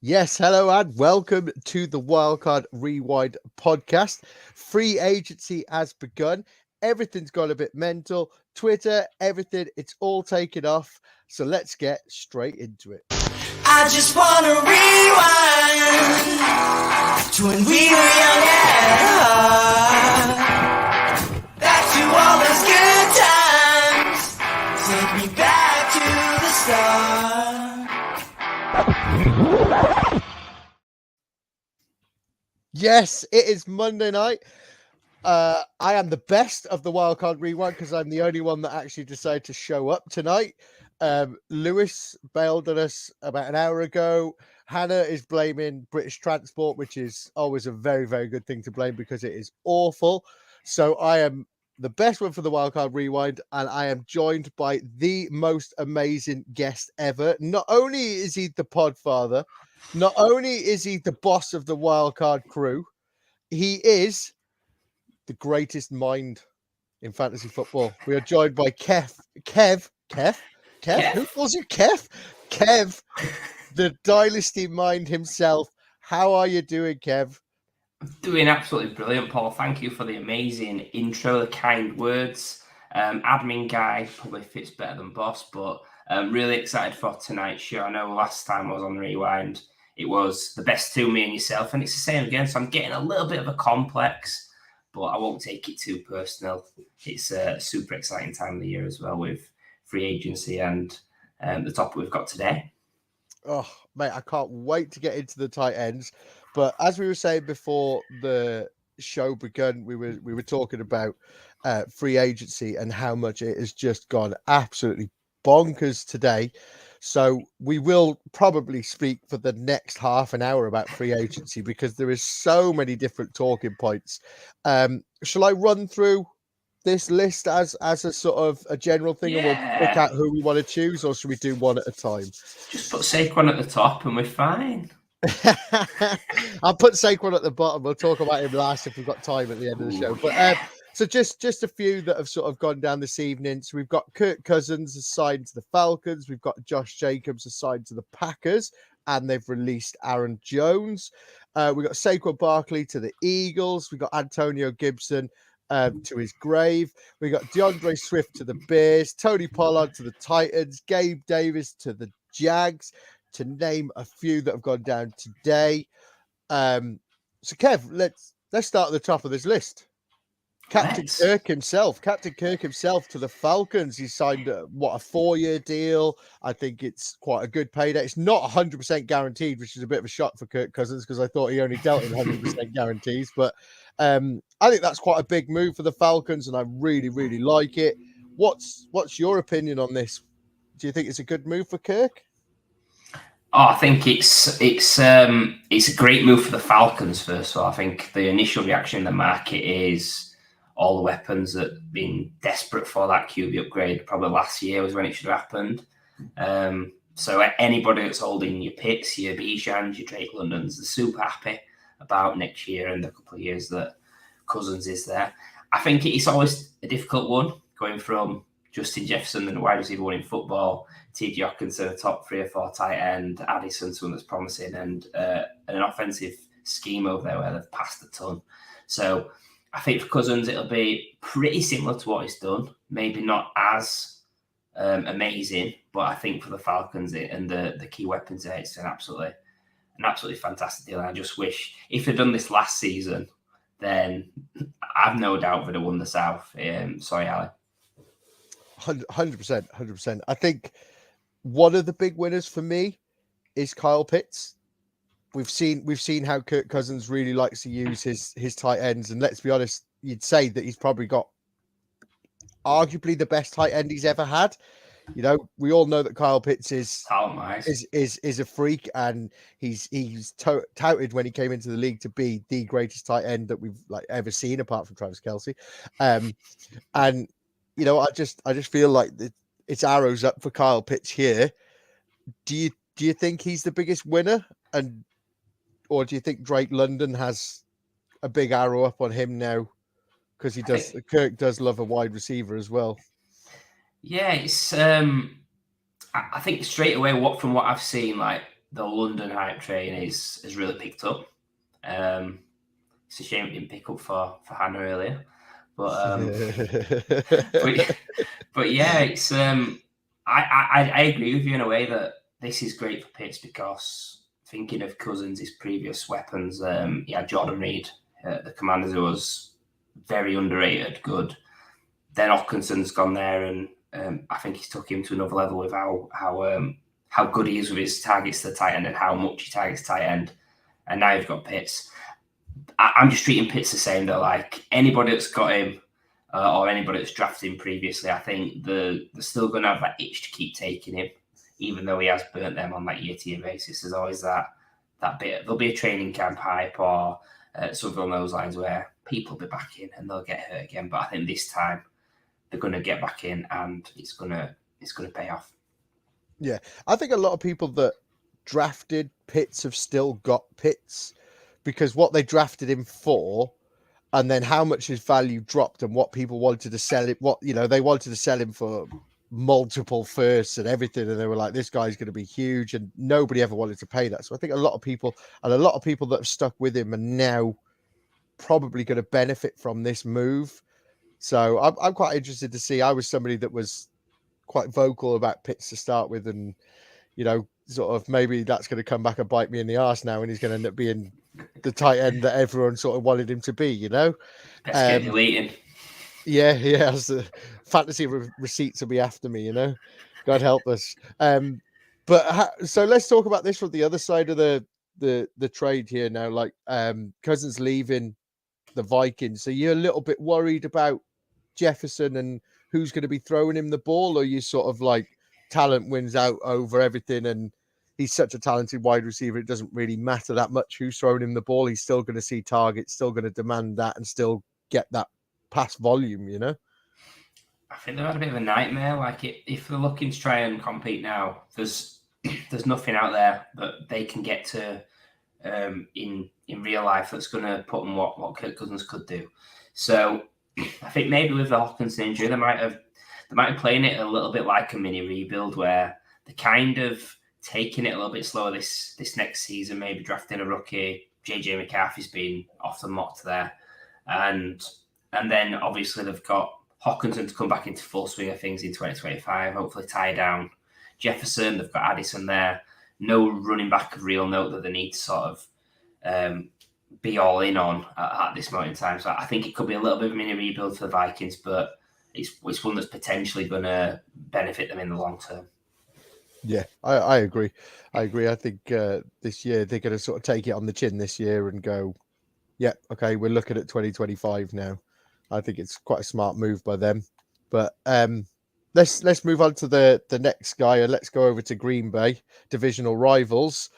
Yes, hello and welcome to the Wildcard Rewind podcast. Free agency has begun. Everything's gone a bit mental. Twitter, everything, it's all taken off. So let's get straight into it. I just wanna rewind to when we were young and hard. Back to all those good times. Take me back to the start. Yes, it is Monday night. I am the best of the Wildcard Rewind because I'm the only one that actually decided to show up tonight. Lewis bailed on us about an hour ago. Hannah is blaming British Transport, which is always a very, very good thing to blame because it is awful. So I am the best one for the Wildcard Rewind, and I am joined by the most amazing guest ever. Not only is he the podfather, not only is he the boss of the Wildcard crew, he is the greatest mind in fantasy football. We are joined by Kev. Who calls you Kev? Kev, the dynasty mind himself. How are you doing, Kev? Doing absolutely brilliant, Paul. Thank you for the amazing intro, the kind words. Admin guy probably fits better than boss, but I'm really excited for tonight's show. I know last time I was on Rewind, it was the best two, me and yourself, and it's the same again. So I'm getting a little bit of a complex, but I won't take it too personal. It's a super exciting time of the year as well with free agency and the topic we've got today. Oh, mate, I can't wait to get into the tight ends. But as we were saying before the show begun, we were talking about free agency and how much it has just gone absolutely bonkers today. So we will probably speak for the next half an hour about free agency because there is so many different talking points. Shall I run through this list as a sort of a general thing, and we'll pick out who we want to choose, or should we do one at a time? Just put Saquon at the top and we're fine. I'll put Saquon at the bottom. We'll talk about him last if we've got time at the end of the show. But so just a few that have sort of gone down this evening. So we've got Kirk Cousins assigned to the Falcons. We've got Josh Jacobs assigned to the Packers, and they've released Aaron Jones. We've got Saquon Barkley to the Eagles. We've got Antonio Gibson to his grave. We got DeAndre Swift to the Bears, Tony Pollard to the Titans, Gabe Davis to the Jags, to name a few that have gone down today. So Kev, let's start at the top of this list. Captain Kirk himself to the Falcons. He signed a 4-year deal. I think it's quite a good payday. It's not 100% guaranteed, which is a bit of a shock for Kirk Cousins because I thought he only dealt in 100% guarantees. But I think that's quite a big move for the Falcons, and I really, really like it. What's your opinion on this? Do you think it's a good move for Kirk? Oh, I think it's a great move for the Falcons. First of all, I think the initial reaction in the market is all the weapons that have been desperate for that QB upgrade. Probably last year was when it should have happened. So anybody that's holding your picks, your Bijans, your Drake Londons, they're super happy about next year and the couple of years that Cousins is there. I think it's always a difficult one going from Justin Jefferson, the wide receiver one in football, T.J. Hawkinson, a top 3 or 4 tight end, Addison, someone that's promising, and an offensive scheme over there where they've passed a ton. So I think for Cousins, it'll be pretty similar to what he's done. Maybe not as amazing, but I think for the Falcons and the key weapons there, it's an absolutely fantastic deal. And I just wish if they'd done this last season, then I've no doubt they'd have won the South. Sorry, Ali. 100%. I think one of the big winners for me is Kyle Pitts. We've seen how Kirk Cousins really likes to use his tight ends, and let's be honest, you'd say that he's probably got arguably the best tight end he's ever had. You know, we all know that Kyle Pitts is a freak, and he's touted when he came into the league to be the greatest tight end that we've ever seen, apart from Travis Kelce. And you know, I just feel like it's arrows up for Kyle Pitts here. Do you think he's the biggest winner, or do you think Drake London has a big arrow up on him now because Kirk does love a wide receiver as well? Yeah, it's I think straight away from what I've seen, like the London hype train has really picked up. It's a shame it didn't pick up for Hannah earlier, but but yeah, it's I agree with you in a way that this is great for Pitts because thinking of Cousins, his previous weapons, he had Jordan Reed, the Commanders, who was very underrated, good. Then Hawkinson's gone there, and I think he's took him to another level with how good he is with his targets to the tight end and how much he targets tight end. And now you've got Pitts. I'm just treating Pitts the same though. Like anybody that's got him or anybody that's drafted him previously, I think they're still going to have that itch to keep taking him, even though he has burnt them on that year-to-year basis. There's always that bit. There'll be a training camp hype or something along those lines where people will be back in and they'll get hurt again. But I think this time they're going to get back in and it's going to pay off. Yeah, I think a lot of people that drafted Pitts have still got Pitts because what they drafted him for, and then how much his value dropped, and what people wanted to sell it. They wanted to sell him for multiple firsts and everything, and they were like, "This guy's going to be huge," and nobody ever wanted to pay that. So I think a lot of people that have stuck with him are now probably going to benefit from this move. So I'm quite interested to see. I was somebody that was quite vocal about Pitts to start with, and sort of maybe that's going to come back and bite me in the arse now, and he's going to end up being the tight end that everyone sort of wanted him to be. Let's get deleted. Yeah, he has the fantasy receipts will be after me. God help us. So let's talk about this from the other side of the trade here now. Like Cousins leaving the Vikings, so you're a little bit worried about Jefferson and who's going to be throwing him the ball, or you sort of like talent wins out over everything, and he's such a talented wide receiver, it doesn't really matter that much who's throwing him the ball. He's still going to see targets, still going to demand that, and still get that pass volume, I think they've had a bit of a nightmare. Like if they're looking to try and compete now, there's nothing out there that they can get to in real life that's going to put them what Kirk Cousins could do. So I think maybe with the Hawkins injury, they might have playing it a little bit like a mini rebuild where they're kind of taking it a little bit slower this next season, maybe drafting a rookie. JJ McCarthy's been often mocked there. And then obviously they've got Hawkinson to come back into full swing of things in 2025, hopefully tie down Jefferson. They've got Addison there. No running back of real note that they need to sort of be all in on at this moment in time. So I think it could be a little bit of a mini rebuild for the Vikings, but it's one that's potentially going to benefit them in the long term. Yeah, I agree. I think this year they're going to sort of take it on the chin this year and go, yeah, okay, we're looking at 2025 now. I think it's quite a smart move by them. But let's move on to the next guy, and let's go over to Green Bay, divisional rivals.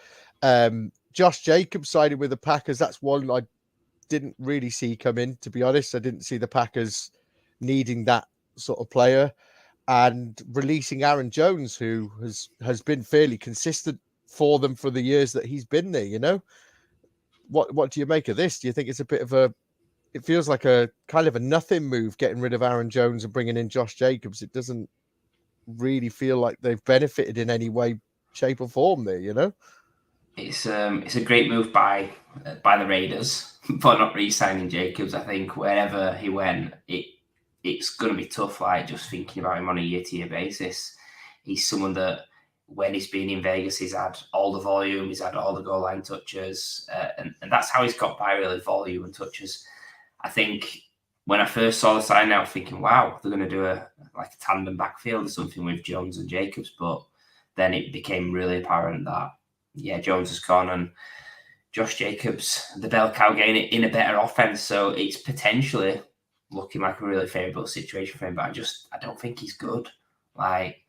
Josh Jacobs sided with the Packers. That's one I didn't really see come in, to be honest. I didn't see the Packers needing that sort of player, and releasing Aaron Jones, who has been fairly consistent for them for the years that he's been there. What do you make of this? Do you think it's a bit of it feels like a kind of a nothing move, getting rid of Aaron Jones and bringing in Josh Jacobs? It doesn't really feel like they've benefited in any way, shape or form there, It's a great move by the Raiders for not re-signing Jacobs. I think wherever he went, it's going to be tough, like just thinking about him on a year-to-year basis. He's someone that when he's been in Vegas, he's had all the volume, he's had all the goal line touches, and that's how he's got by, really, volume and touches. I think when I first saw the sign, I was thinking, wow, they're going to do a tandem backfield or something with Jones and Jacobs, but then it became really apparent that, yeah, Jones has gone and Josh Jacobs, the bell cow, getting it in a better offense. So it's potentially looking like a really favourable situation for him, but I don't think he's good. Like,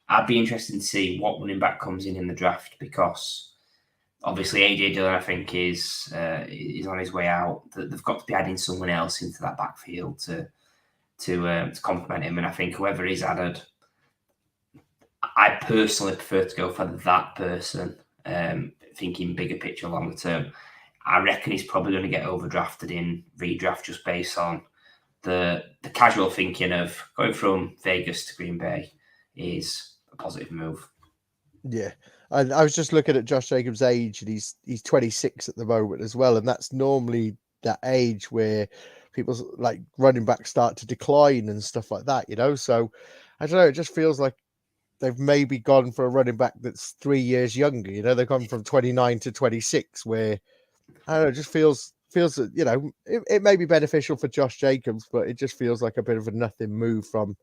I'd be interested to see what running back comes in the draft, because obviously AJ Dillon, I think, is on his way out. They've got to be adding someone else into that backfield to complement him, and I think whoever is added, I personally prefer to go for that person. Thinking bigger picture, longer term, I reckon he's probably going to get overdrafted in redraft just based on the casual thinking of going from Vegas to Green Bay is a positive move. Yeah, And I was just looking at Josh Jacobs' age, and he's 26 at the moment as well, and that's normally that age where people's like running backs start to decline and stuff like that, So I don't know, it just feels like they've maybe gone for a running back that's 3 years younger. They've gone from 29 to 26, where I don't know, it just feels that it may be beneficial for Josh Jacobs, but it just feels like a bit of a nothing move from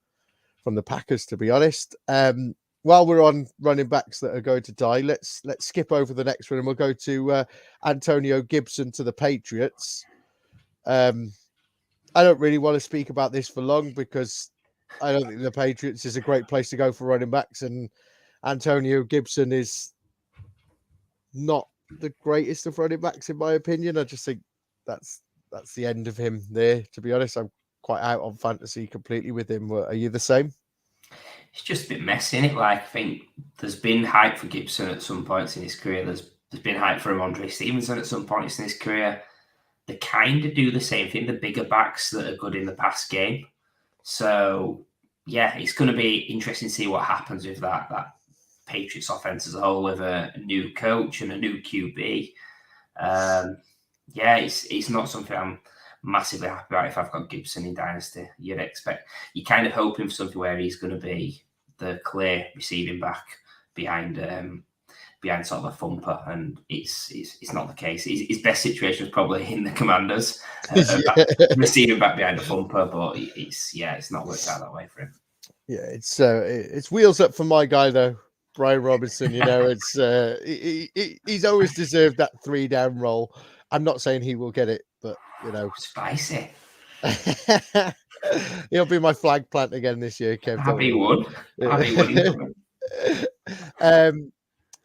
the Packers, to be honest. While we're on running backs that are going to die, let's skip over the next one and we'll go to Antonio Gibson to the Patriots. I don't really want to speak about this for long because I don't think the Patriots is a great place to go for running backs, and Antonio Gibson is not the greatest of running backs in my opinion. I just think that's the end of him there, to be honest. I'm quite out on fantasy completely with him. Are you the same? It's just a bit messy, isn't it? Like, I think there's been hype for Gibson at some points in his career. There's been hype for Ramondre Stevenson at some points in his career. They kind of do the same thing, the bigger backs that are good in the pass game. So, yeah, it's going to be interesting to see what happens with that Patriots offense as a whole, with a new coach and a new QB. It's not something I'm massively happy about if I've got Gibson in Dynasty. You're kind of hoping for something where he's going to be the clear receiving back behind sort of a thumper, and it's not the case. His best situation is probably in the Commanders, receiving back behind a thumper, but it's not worked out that way for him. Yeah, it's wheels up for my guy though, Brian Robinson. It's he's always deserved that 3-down role. I'm not saying he will get it, but spicy. He'll be my flag plant again this year, Kev. Happy would.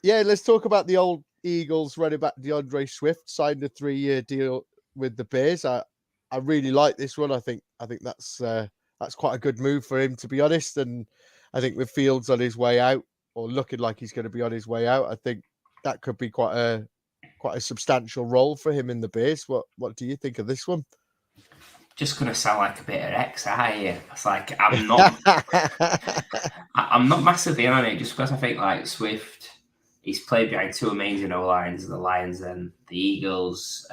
Let's talk about the old Eagles running back DeAndre Swift signed a 3-year deal with the Bears. I really like this one. I think that's quite a good move for him, to be honest. And I think with Fields on his way out, or looking like he's going to be on his way out, I think that could be quite a substantial role for him in the Bears. What do you think of this one? Just going to sound like a bit of X, are you? It's like I'm not massively on it, just because I think like Swift, he's played behind two amazing O-lines, the Lions and the Eagles.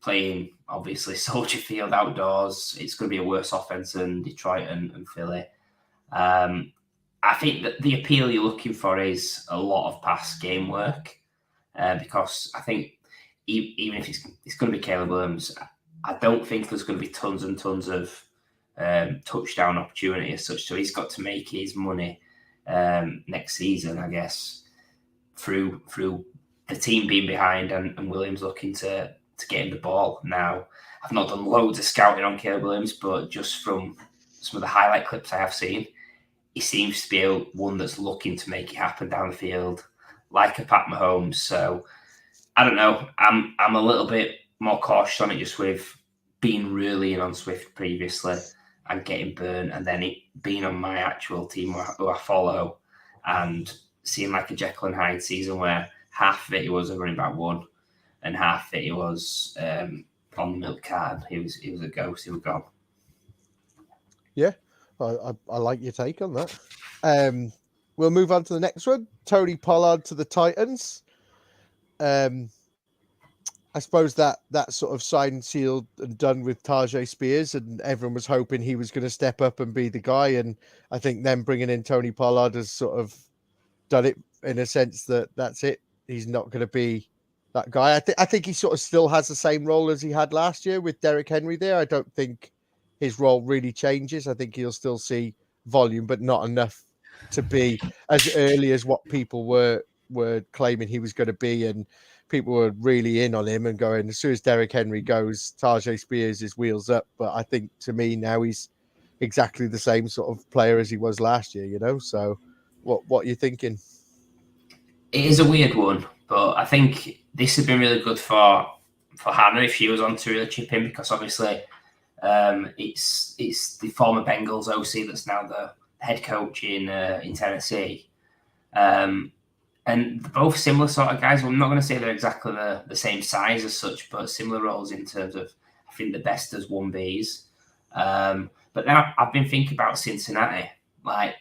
Playing obviously Soldier Field outdoors. It's going to be a worse offense than Detroit and Philly. I think that the appeal you're looking for is a lot of pass game work, because I think even if it's going to be Caleb Williams, I don't think there's going to be tons and tons of touchdown opportunity as such. So he's got to make his money next season, I guess, through the team being behind and Williams looking to get him the ball. Now, I've not done loads of scouting on Caleb Williams, but just from some of the highlight clips I have seen, he seems to be one that's looking to make it happen down the field, like a Pat Mahomes. So I don't know. I'm a little bit more cautious on it, just with being really in on Swift previously and getting burnt, and then it being on my actual team who I follow and seeing like a Jekyll and Hyde season where half of it he was a running back one and half of it he was on the milk card. He was a ghost. He was gone. Yeah, I like your take on that. We'll move on to the next one. Tony Pollard to the Titans. I suppose that sort of signed, sealed, and done with Tajay Spears, and everyone was hoping he was going to step up and be the guy. And I think them bringing in Tony Pollard has sort of done it in a sense that that's it. He's not going to be that guy. I think he sort of still has the same role as he had last year with Derrick Henry there. I don't think his role really changes. I think he'll still see volume, but not enough to be as early as what people were claiming he was going to be. And people were really in on him and going, as soon as Derrick Henry goes, Tajay Spears is wheels up. But I think to me now he's exactly the same sort of player as he was last year, So what are you thinking? It is a weird one, but I think this has been really good for Hannah if she was on to really chip in, because obviously it's the former Bengals OC that's now the head coach in Tennessee. And both similar sort of guys. Well, I'm not going to say they're exactly the same size as such, but similar roles in terms of, I think, the best as 1Bs. But now I've been thinking about Cincinnati. Like,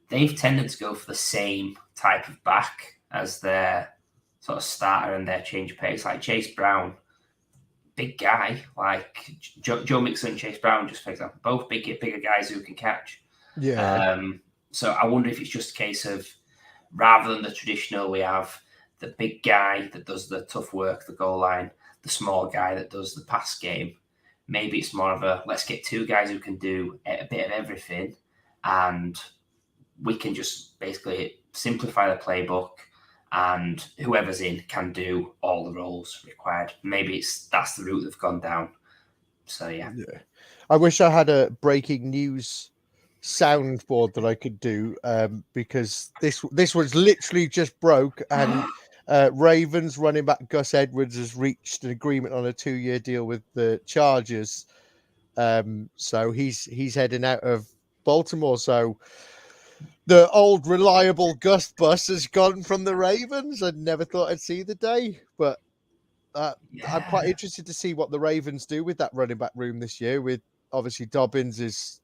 they've tended to go for the same type of back as their sort of starter and their change of pace. Like Chase Brown, big guy, like Joe Mixon and Chase Brown, just for example, both bigger guys who can catch. Yeah. So I wonder if it's just a case of, rather than the traditional, we have the big guy that does the tough work, the goal line, the small guy that does the pass game. Maybe it's more of a, let's get two guys who can do a bit of everything, and we can just basically simplify the playbook, and whoever's in can do all the roles required. Maybe that's the route they've gone down. So yeah. I wish I had a breaking news soundboard that I could do, because this was literally just broke, and Ravens running back Gus Edwards has reached an agreement on a 2-year deal with the Chargers. So he's heading out of Baltimore. So the old reliable Gus bus has gone from the Ravens. I never thought I'd see the day, but I'm quite interested to see what the Ravens do with that running back room this year. With obviously Dobbins is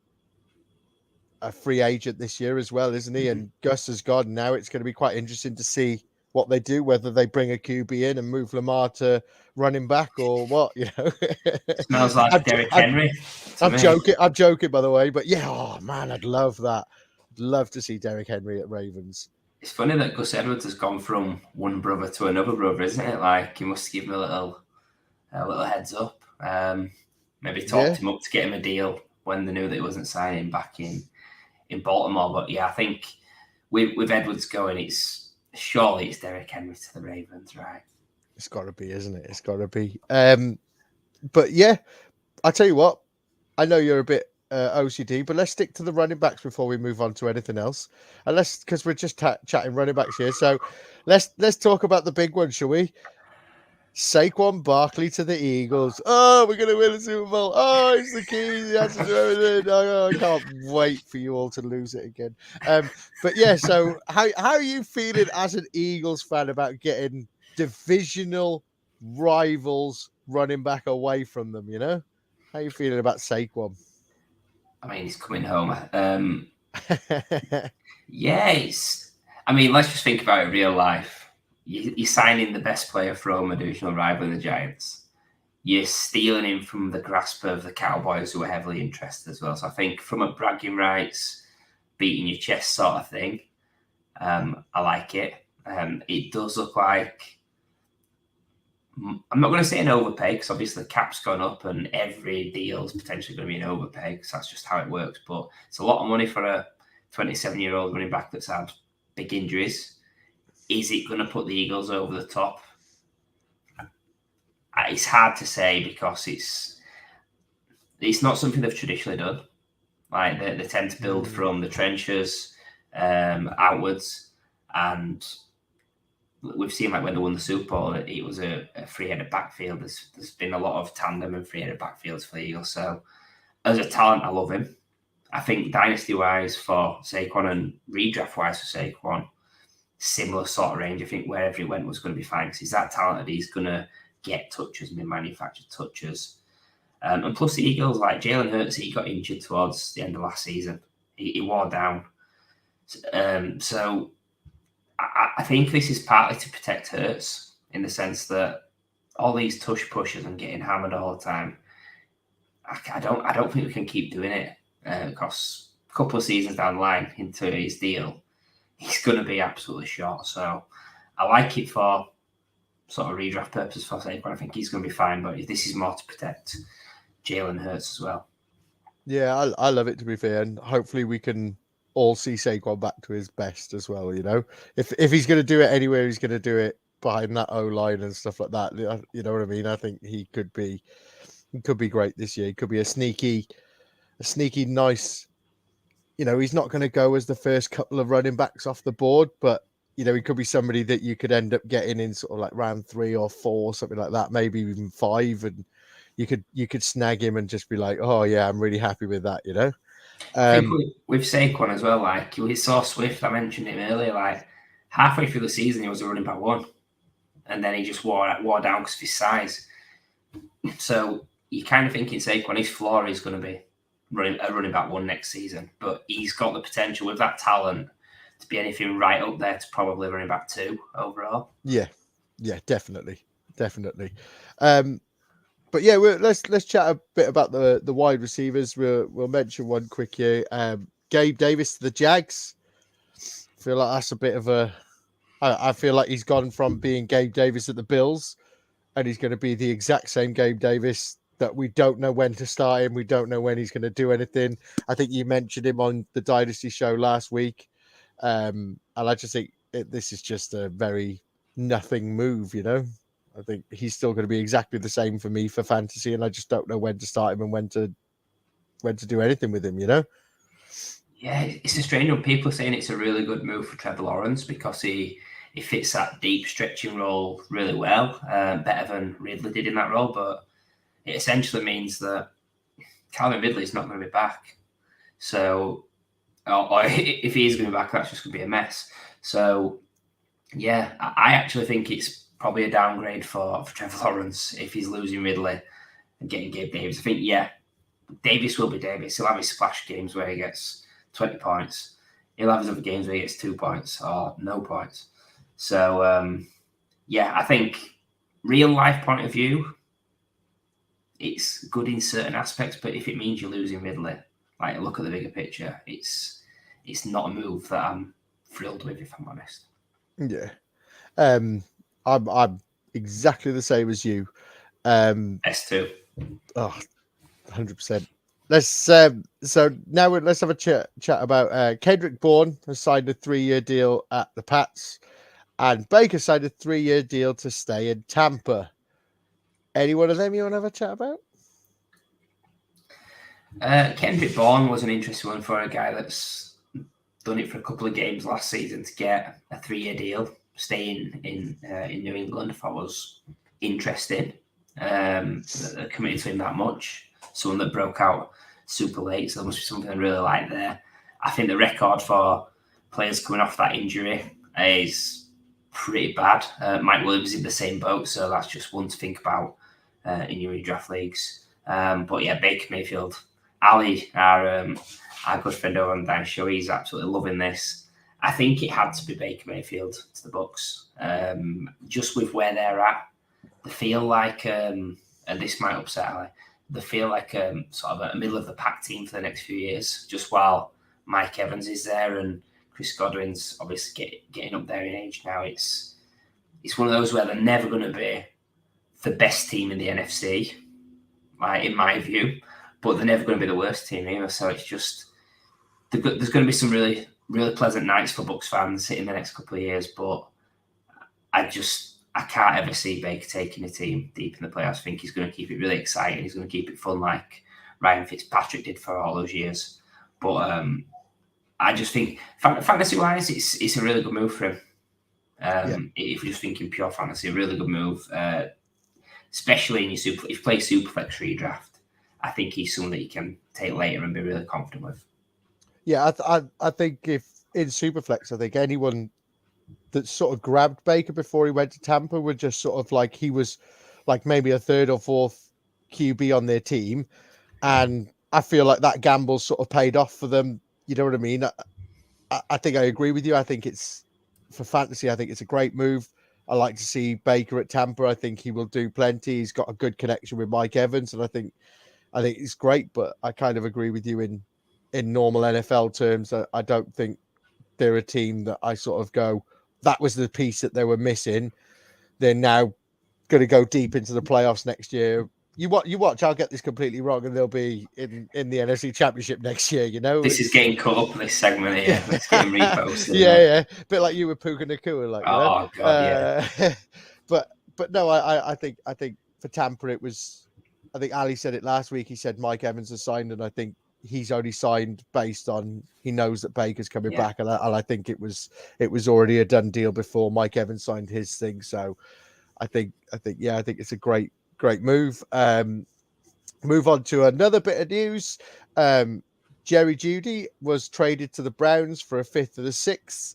a free agent this year as well, isn't he? And Gus has gone. Now it's going to be quite interesting to see what they do, whether they bring a QB in and move Lamar to running back or what, you know. Smells like Derrick Henry. I'm joking, by the way. But yeah, oh man, I'd love that. I'd love to see Derrick Henry at Ravens. It's funny that Gus Edwards has gone from one brother to another brother, isn't it? Like, you must give him a little heads up. Maybe talked him up to get him a deal when they knew that he wasn't signing back in Baltimore. But yeah, I think with Edwards going, surely it's Derrick Henry to the Ravens, right? It's got to be, isn't it? It's got to be. But yeah, I tell you what, I know you're a bit OCD, but let's stick to the running backs before we move on to anything else. And because we're just chatting running backs here, so let's talk about the big one, shall we? Saquon Barkley to the Eagles. Oh, we're going to win the Super Bowl. Oh, it's the key. He has to do everything. Oh, I can't wait for you all to lose it again. But yeah, so how are you feeling as an Eagles fan about getting divisional rivals running back away from them, you know? How are you feeling about Saquon? I mean, he's coming home. Yeah, I mean, let's just think about it real life. You're signing the best player from a divisional rival in the Giants. You're stealing him from the grasp of the Cowboys, who are heavily interested as well. So I think from a bragging rights, beating your chest sort of thing, I like it. It does look like, I'm not going to say an overpay, because obviously the cap's gone up and every deal is potentially going to be an overpay, because that's just how it works. But it's a lot of money for a 27-year-old running back that's had big injuries. Is it going to put the Eagles over the top? It's hard to say, because it's not something they've traditionally done. Like they tend to build from the trenches outwards, and we've seen, like, when they won the Super Bowl, it was a three-headed backfield. There's been a lot of tandem and three-headed backfields for the Eagles. So as a talent, I love him. I think dynasty-wise for Saquon and redraft-wise for Saquon, similar sort of range. I think wherever he went was going to be fine, because he's that talented. He's going to get touches, manufactured touches. And plus the Eagles, like Jalen Hurts, he got injured towards the end of last season. He wore down. So I think this is partly to protect Hurts, in the sense that all these tush pushes and getting hammered all the time, I don't think we can keep doing it, because a couple of seasons down the line into his deal, he's going to be absolutely short. So I like it for sort of redraft purposes for Saquon. I think he's going to be fine, but this is more to protect Jalen Hurts as well. Yeah, I love it, to be fair, and hopefully we can all see Saquon back to his best as well. You know, if he's going to do it anywhere, he's going to do it behind that O-line and stuff like that. You know what I mean? I think he could be great this year. He could be a sneaky nice. You know, he's not going to go as the first couple of running backs off the board, but you know, he could be somebody that you could end up getting in sort of like round 3 or 4, something like that, maybe even 5, and you could snag him and just be like, oh yeah, I'm really happy with that, you know. I think with Saquon as well, like we saw Swift, I mentioned him earlier, like halfway through the season he was a running back 1, and then he just wore down because of his size. So you kind of thinking Saquon, his floor is going to be running back 1 next season, but he's got the potential with that talent to be anything right up there to probably running back 2 overall. Yeah, definitely. But yeah, let's chat a bit about the wide receivers. We'll mention one quick here. Gabe Davis to the Jags. I feel like that's a bit of a. I feel like he's gone from being Gabe Davis at the Bills, and he's going to be the exact same Gabe Davis that we don't know when to start him. We don't know when he's going to do anything. I think you mentioned him on the Dynasty show last week, and I just think this is just a very nothing move. I think he's still going to be exactly the same for me for fantasy, and I just don't know when to start him and when to do anything with him. Yeah, it's a strange one. People are saying it's a really good move for Trevor Lawrence because he fits that deep stretching role really well, better than Ridley did in that role. But it essentially means that Calvin Ridley is not going to be back. So, or if he is going to be back, that's just going to be a mess. So, yeah, I actually think it's probably a downgrade for Trevor Lawrence if he's losing Ridley and getting Gabe Davis. I think, yeah, Davis will be Davis. He'll have his splash games where he gets 20 points. He'll have his other games where he gets 2 points or no points. So, yeah, I think real life point of view, it's good in certain aspects, but if it means you're losing Ridley, like look at the bigger picture, it's not a move that I'm thrilled with, if I'm honest. Yeah. I'm exactly the same as you. S2. Oh, 100%. So now let's have a chat about Kendrick Bourne has signed a 3-year deal at the Pats, and Baker signed a 3-year deal to stay in Tampa. Any one of them you want to have a chat about? Kendrick Bourne was an interesting one for a guy that's done it for a couple of games last season to get a 3-year deal, staying in New England. I thought was interesting. They're committed to him that much. Someone that broke out super late, so there must be something I really like there. I think the record for players coming off that injury is pretty bad. Mike Williams is in the same boat, so that's just one to think about in your redraft leagues. But yeah, Baker Mayfield, Ali, our good friend over on Dan Show, he's absolutely loving this. I think it had to be Baker Mayfield to the Bucs, just with where they're at. They feel like, and this might upset Ali, they feel like sort of a middle of the pack team for the next few years, just while Mike Evans is there and Chris Godwin's obviously getting up there in age now. It's one of those where they're never going to be the best team in the NFC, in my view, but they're never going to be the worst team either. So it's just there's going to be some really, really pleasant nights for Bucs fans in the next couple of years. But I can't ever see Baker taking a team deep in the playoffs. I think he's going to keep it really exciting. He's going to keep it fun like Ryan Fitzpatrick did for all those years. But I just think fantasy-wise, it's a really good move for him. If you're just thinking pure fantasy, a really good move. Especially in your if you play Superflex redraft, I think he's someone that you can take later and be really confident with. Yeah, I think if in Superflex, I think anyone that sort of grabbed Baker before he went to Tampa were just sort of like he was like maybe a 3rd or 4th QB on their team, and I feel like that gamble sort of paid off for them. You know what I mean? I think I agree with you. I think it's for fantasy. I think it's a great move. I like to see Baker at Tampa. I think he will do plenty. He's got a good connection with Mike Evans, and I think it's great. But I kind of agree with you in normal NFL terms. I don't think they're a team that I sort of go, that was the piece that they were missing. They're now going to go deep into the playoffs next year. You watch. I'll get this completely wrong, and they'll be in the NFC Championship next year. This is getting cut up in this segment here. It's getting reposted. Yeah, a bit like you with Puka Nakua, like. Oh God, yeah. But no, I think for Tampa it was. I think Ali said it last week. He said Mike Evans has signed, and I think he's only signed based on he knows that Baker's coming back, and I think it was already a done deal before Mike Evans signed his thing. So I think it's a great move. Move on to another bit of news. Jerry Jeudy was traded to the Browns for a 5th and a 6th.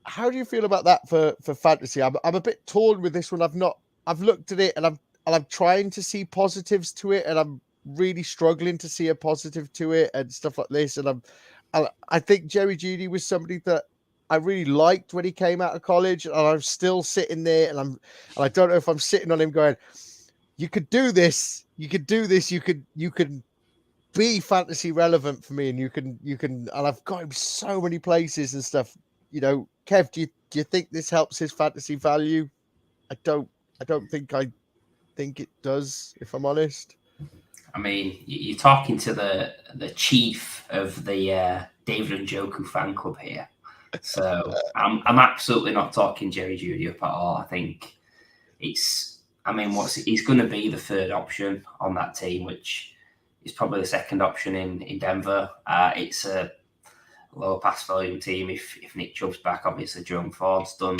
How do you feel about that for fantasy? I'm a bit torn with this one. I've looked at it and I'm trying to see positives to it, and I'm really struggling to see a positive to it and stuff like this. And I think Jerry Jeudy was somebody that I really liked when he came out of college, and I'm still sitting there, and I don't know if I'm sitting on him going, you could do this, you could do this, you could be fantasy relevant for me, and you can, and I've got him so many places and stuff. You know, Kev, do you think this helps his fantasy value? I don't think it does, if I'm honest. I mean, you're talking to the chief of the David and Joku fan club here, so I'm absolutely not talking Jerry Jeudy up at all. I think he's going to be the third option on that team, which is probably the second option in Denver. It's a low pass volume team. If Nick Chubb's back, obviously Jerome Ford's done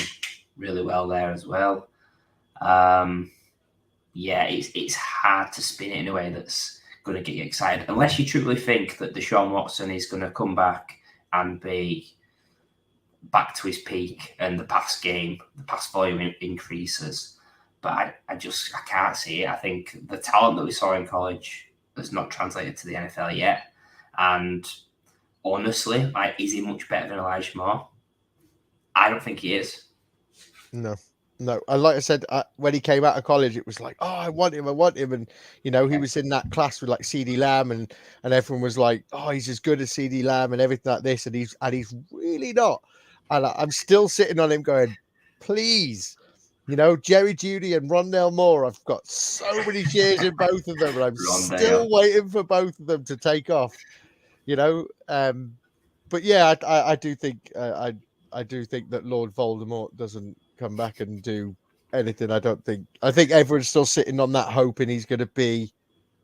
really well there as well. Yeah, it's hard to spin it in a way that's going to get you excited, unless you truly think that Deshaun Watson is going to come back and be back to his peak, and the pass volume increases. But I can't see it. I think the talent that we saw in college has not translated to the NFL yet. And honestly, is he much better than Elijah Moore? I don't think he is. No. And like I said, when he came out of college, it was like, oh, I want him. And, you know, he was in that class with like CD Lamb, and everyone was like, oh, he's as good as CD Lamb and everything like this. And he's really not. And I'm still sitting on him going, please, you know, Jerry Jeudy and Rondale Moore. I've got so many shares in both of them, and I'm still waiting for both of them to take off, you know. But yeah, I do think I do think that Lord Voldemort doesn't come back and do anything. I think everyone's still sitting on that, hoping he's going to be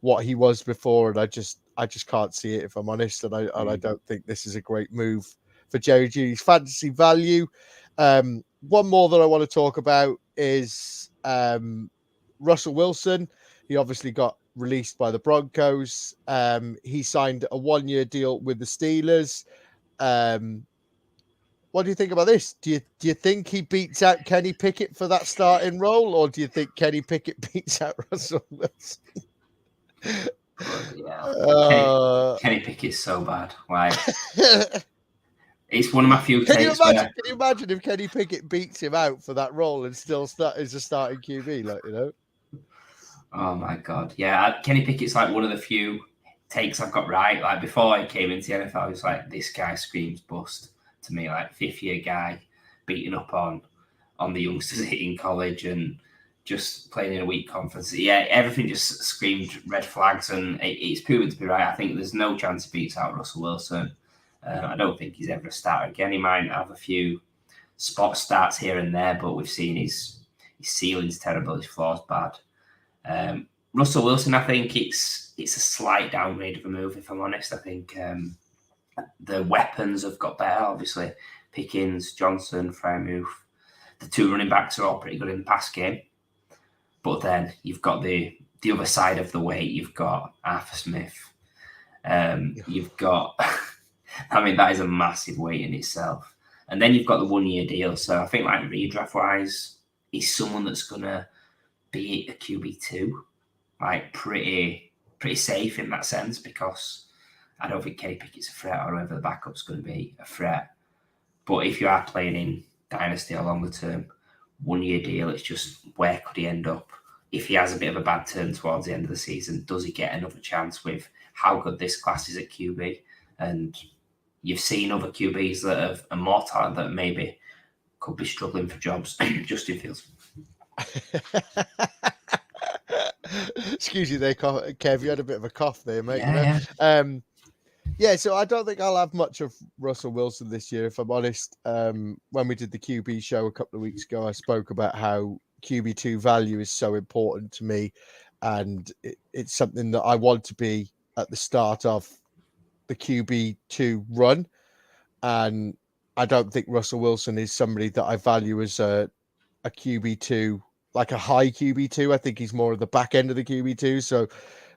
what he was before, and I just can't see it, if I'm honest. And I don't think this is a great move for Jerry Jeudy's fantasy value. One more that I want to talk about is Russell Wilson. He obviously got released by the Broncos. He signed a 1-year deal with the Steelers. What do you think about this? Do you think he beats out Kenny Pickett for that starting role, or do you think Kenny Pickett beats out Russell Wilson? Yeah. Kenny Pickett's so bad. Like, it's one of my few takes. Can you imagine if Kenny Pickett beats him out for that role and still is a starting QB? Like, you know. Oh my God, yeah. Kenny Pickett's like one of the few takes I've got right. Like, before I came into the NFL, I was like, this guy screams bust to me. Like, 5th-year guy beating up on the youngsters in college and just playing in a weak conference. Yeah, everything just screamed red flags, and it's proven to be right. I think there's no chance he beats out Russell Wilson. I don't think he's ever a starter again. He might have a few spot starts here and there, but we've seen his ceiling's terrible, his floor's bad. Russell Wilson, I think it's a slight downgrade of a move, if I'm honest. I think the weapons have got better, obviously. Pickens, Johnson, Freiermuth. The 2 running backs are all pretty good in the pass game. But then you've got the other side of the weight. You've got Arthur Smith. You've got... I mean, that is a massive weight in itself. And then you've got the 1-year deal. So I think, like, redraft-wise, he's someone that's going to be a QB2. Like, pretty safe in that sense, because I don't think Kenny Pickett's a threat, or whoever the backup's going to be a threat. But if you are playing in Dynasty or longer term, 1-year deal, it's just where could he end up? If he has a bit of a bad turn towards the end of the season, does he get another chance with how good this class is at QB? And you've seen other QBs that are more talent that maybe could be struggling for jobs. Justin Fields. Excuse you there, Kev. You had a bit of a cough there, mate. Yeah. You know? So I don't think I'll have much of Russell Wilson this year, if I'm honest. When we did the QB show a couple of weeks ago, I spoke about how QB2 value is so important to me, and it's something that I want to be at the start of the QB2 run. And I don't think Russell Wilson is somebody that I value as a QB2, like a high QB2. I think he's more of the back end of the QB2. So,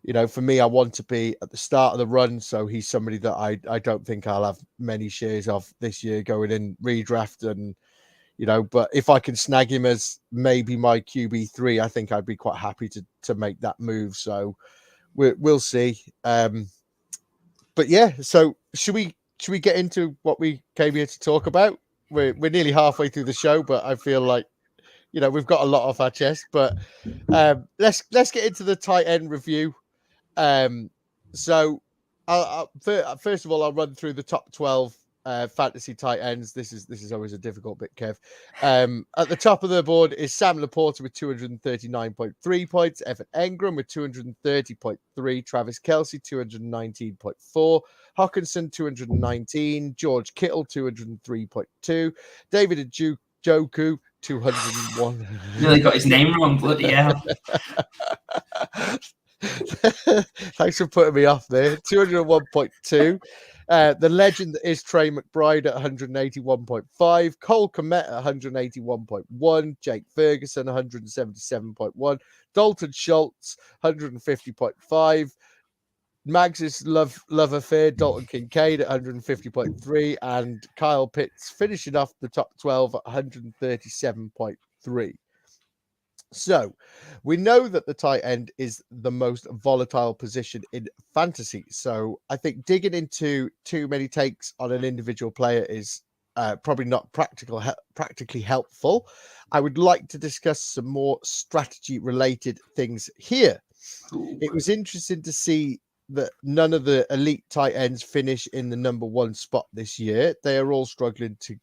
you know, for me, I want to be at the start of the run. So he's somebody that I don't think I'll have many shares of this year going in redraft. And, you know, but if I can snag him as maybe my QB3, I think I'd be quite happy to make that move. So we'll see. But yeah, so should we should we get into what we came here to talk about? We're nearly halfway through the show, but I feel like we've got a lot off our chest. But let's get into the tight end review. So first of all, I'll run through the top 12 fantasy tight ends. This is always a difficult bit, Kev. At the top of the board is Sam Laporta with 239.3 points, Evan Engram with 230.3, Travis Kelce 219.4, Hawkinson 219, George Kittle 203.2, David Njoku 201. Really got his name wrong, bloody hell. Thanks for putting me off there. 201.2. The legend that is Trey McBride at 181.5, Cole Kmet at 181.1, Jake Ferguson 177.1, Dalton Schultz 150.5, Mags's love affair Dalton Kincaid at 150.3, and Kyle Pitts finishing off the top 12 at 137.3. So we know that the tight end is the most volatile position in fantasy. So I think digging into too many takes on an individual player is probably not practically helpful. I would like to discuss some more strategy related things here. It was interesting to see that none of the elite tight ends finish in the number one spot this year. They are all struggling to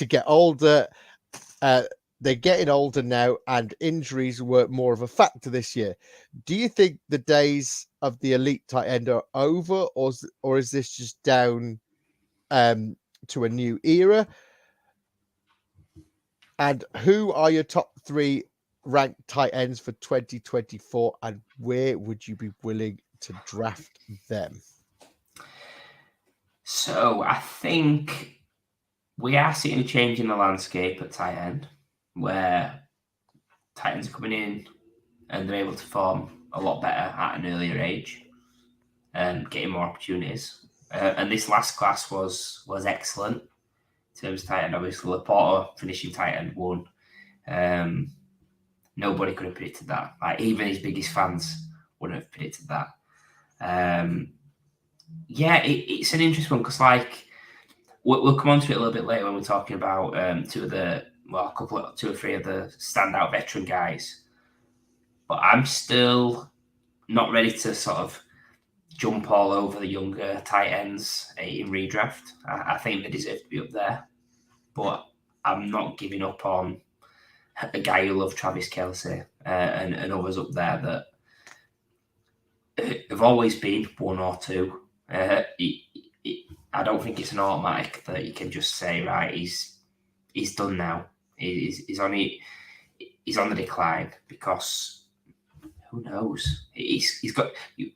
get older. They're getting older now, and injuries were more of a factor this year. Do you think the days of the elite tight end are over, or is this just down to a new era? And who are your top 3 ranked tight ends for 2024, and where would you be willing to draft them? So I think we are seeing a change in the landscape at tight end, where tight ends are coming in and they're able to form a lot better at an earlier age and getting more opportunities. And this last class was excellent in terms of tight end. Obviously, Laporta finishing tight end 1. Nobody could have predicted that. Like, even his biggest fans wouldn't have predicted that. It's an interesting one because, like, we'll come on to it a little bit later when we're talking about two or three of the standout veteran guys. But I'm still not ready to sort of jump all over the younger tight ends in redraft. I think they deserve to be up there. But I'm not giving up on a guy who loves Travis Kelce and others up there that have always been 1 or 2. I don't think it's an automatic that you can just say, right, he's done now. He's on the decline, because who knows? He's got.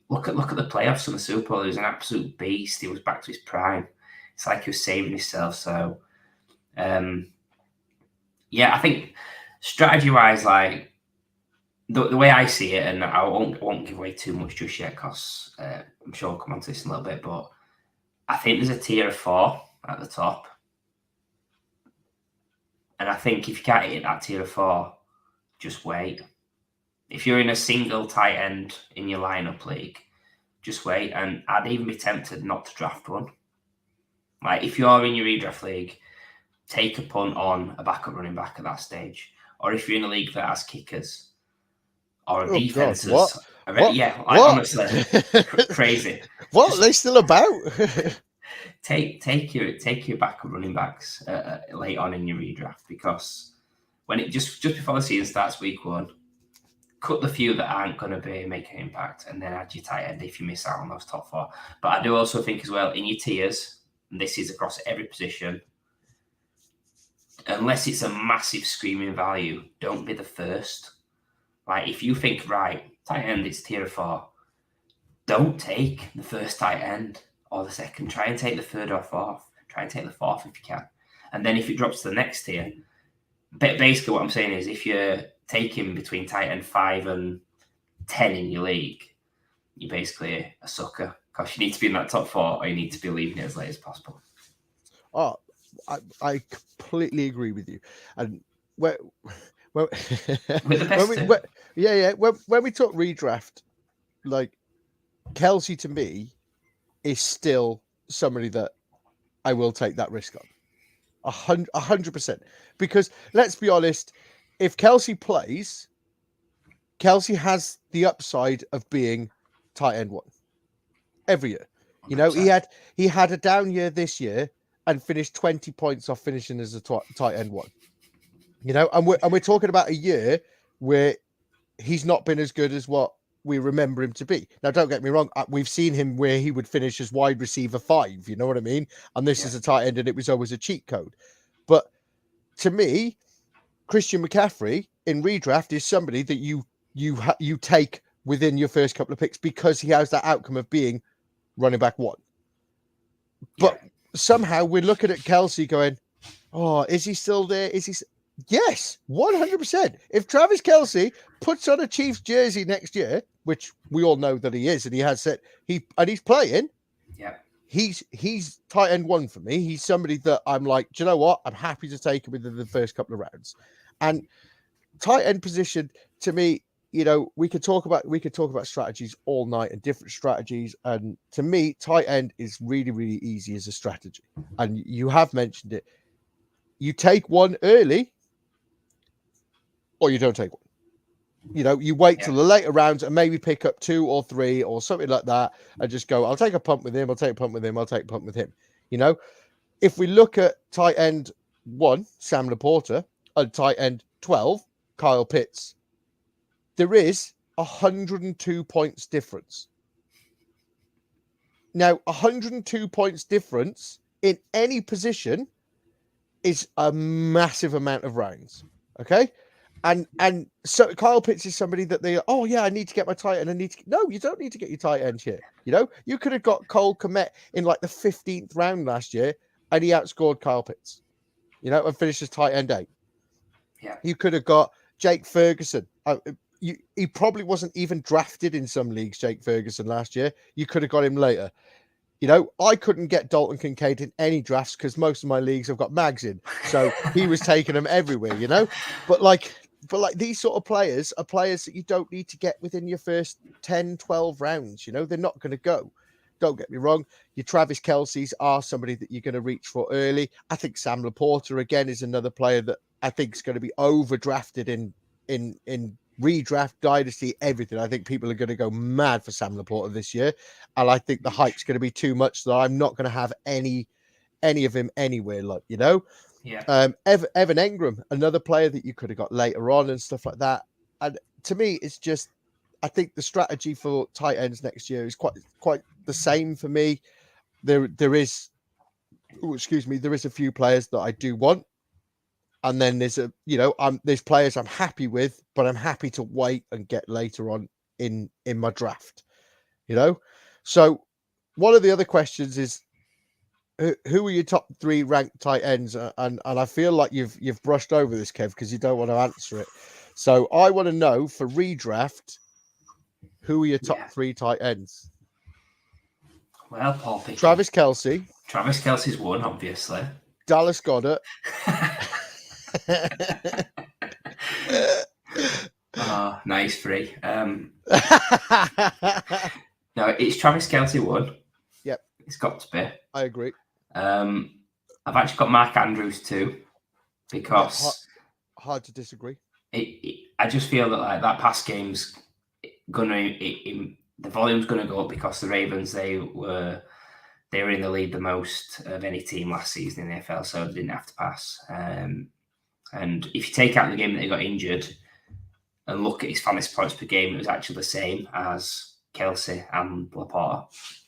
Look at the playoffs on the Super Bowl. He was an absolute beast. He was back to his prime. It's like he was saving himself. So, I think strategy wise, like the way I see it, and I won't give away too much just yet, because I'm sure I'll come on to this in a little bit, but I think there's a tier of 4 at the top. And I think if you can't hit that tier of 4, just wait. If you're in a single tight end in your lineup league, just wait. And I'd even be tempted not to draft one. Like, if you're in your redraft league, take a punt on a backup running back at that stage. Or if you're in a league that has kickers or defenses. God, what? Yeah, what? Honestly, crazy. What are they still about? take your backup running backs late on in your redraft, because when it just before the season starts, week 1, cut the few that aren't going to be making an impact, and then add your tight end if you miss out on those top 4. But I do also think as well, in your tiers, and this is across every position, unless it's a massive screaming value, don't be the first. Like, if you think, right, tight end, it's tier 4, don't take the first tight end or the second. Try and take the 3rd or 4th. Try and take the 4th if you can. And then if it drops to the next tier, basically what I'm saying is, if you're taking between tight end 5 and 10 in your league, you're basically a sucker, because you need to be in that top 4, or you need to be leaving it as late as possible. Oh, I completely agree with you. And when we talk redraft, like, Kelsey to me is still somebody that I will take that risk on. 100%. Because let's be honest, if Kelsey plays, Kelsey has the upside of being tight end 1 every year. You know, 100%. he had a down year this year and finished 20 points off finishing as a tight end 1. You know, and we're talking about a year where he's not been as good as what we remember him to be. Now, don't get me wrong. We've seen him where he would finish as wide receiver 5. You know what I mean? And this is a tight end, and it was always a cheat code. But to me, Christian McCaffrey in redraft is somebody that you take within your first couple of picks because he has that outcome of being running back 1. But somehow we're looking at Kelsey going, oh, is he still there? Is he? Yes, 100%. If Travis Kelsey puts on a Chiefs jersey next year, which we all know that he is, and he has said he's playing, he's tight end 1 for me. He's somebody that I'm like, do you know what? I'm happy to take him within the first couple of rounds. And tight end position to me, you know, we could talk about strategies all night and different strategies. And to me, tight end is really, really easy as a strategy. And you have mentioned it. You take one early, or you don't take one. You know, you wait till the later rounds and maybe pick up 2 or 3 or something like that and just go, I'll take a punt with him, I'll take a punt with him, I'll take a punt with him. You know, if we look at tight end 1, Sam Laporta, and tight end 12, Kyle Pitts, there is 102 points difference. Now, 102 points difference in any position is a massive amount of rounds. Okay. And so Kyle Pitts is somebody that they, oh yeah, I need to get my tight end. No, you don't need to get your tight end here. You know, you could have got Cole Kmet in like the 15th round last year and he outscored Kyle Pitts, you know, and finished as tight end 8. Yeah. You could have got Jake Ferguson. He probably wasn't even drafted in some leagues, Jake Ferguson, last year. You could have got him later. You know, I couldn't get Dalton Kincaid in any drafts because most of my leagues have got Mags in. So he was taking them everywhere, you know. But like these sort of players are players that you don't need to get within your first 10, 12 rounds. You know, they're not going to go. Don't get me wrong. Your Travis Kelce's are somebody that you're going to reach for early. I think Sam Laporta, again, is another player that I think is going to be overdrafted in redraft, dynasty, everything. I think people are going to go mad for Sam Laporta this year. And I think the hype's going to be too much that I'm not going to have any of him anywhere, like, you know. Yeah. Evan Engram, another player that you could have got later on and stuff like that. And to me, it's just, I think the strategy for tight ends next year is quite the same for me. There is a few players that I do want. And then there's players I'm happy with, but I'm happy to wait and get later on in my draft, you know? So one of the other questions is, who are your top 3 ranked tight ends? And I feel like you've brushed over this, Kev, because you don't want to answer it. So I want to know for redraft, who are your top 3 tight ends? Well, Paul Pickens. Travis Kelce. Travis Kelce's 1, obviously. Dallas Goedert. Oh, nice 3. No, it's Travis Kelce 1. Yep. It's got to be. I agree. I've actually got Mark Andrews 2 because hard to disagree. I just feel that like that pass game's the volume's gonna go up because the Ravens they were in the lead the most of any team last season in the NFL, so they didn't have to pass. And if you take out the game that he got injured and look at his fantasy points per game, it was actually the same as Kelce and Laporta.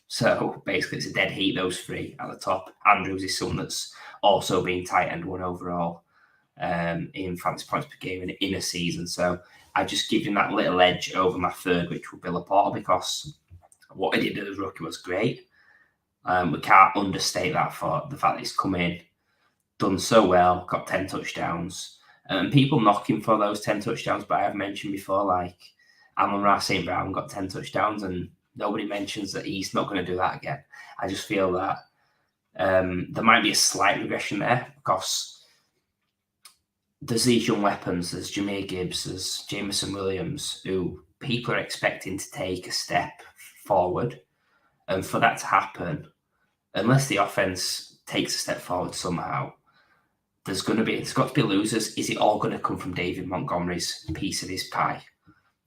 So basically, it's a dead heat, those 3 at the top. Andrews is someone that's also been tight end 1 overall in fantasy points per game in a season. So I just give him that little edge over my 3rd, which would be Laporta, because what he did as rookie was great. We can't understate that for the fact that he's come in, done so well, got 10 touchdowns. And people knock him for those 10 touchdowns, but I have mentioned before, like Amon-Ra St. Brown got 10 touchdowns and nobody mentions that he's not going to do that again. I just feel that there might be a slight regression there because there's these young weapons. There's Jahmyr Gibbs, there's Jameson Williams, who people are expecting to take a step forward. And for that to happen, unless the offense takes a step forward somehow, there's got to be losers. Is it all going to come from David Montgomery's piece of his pie?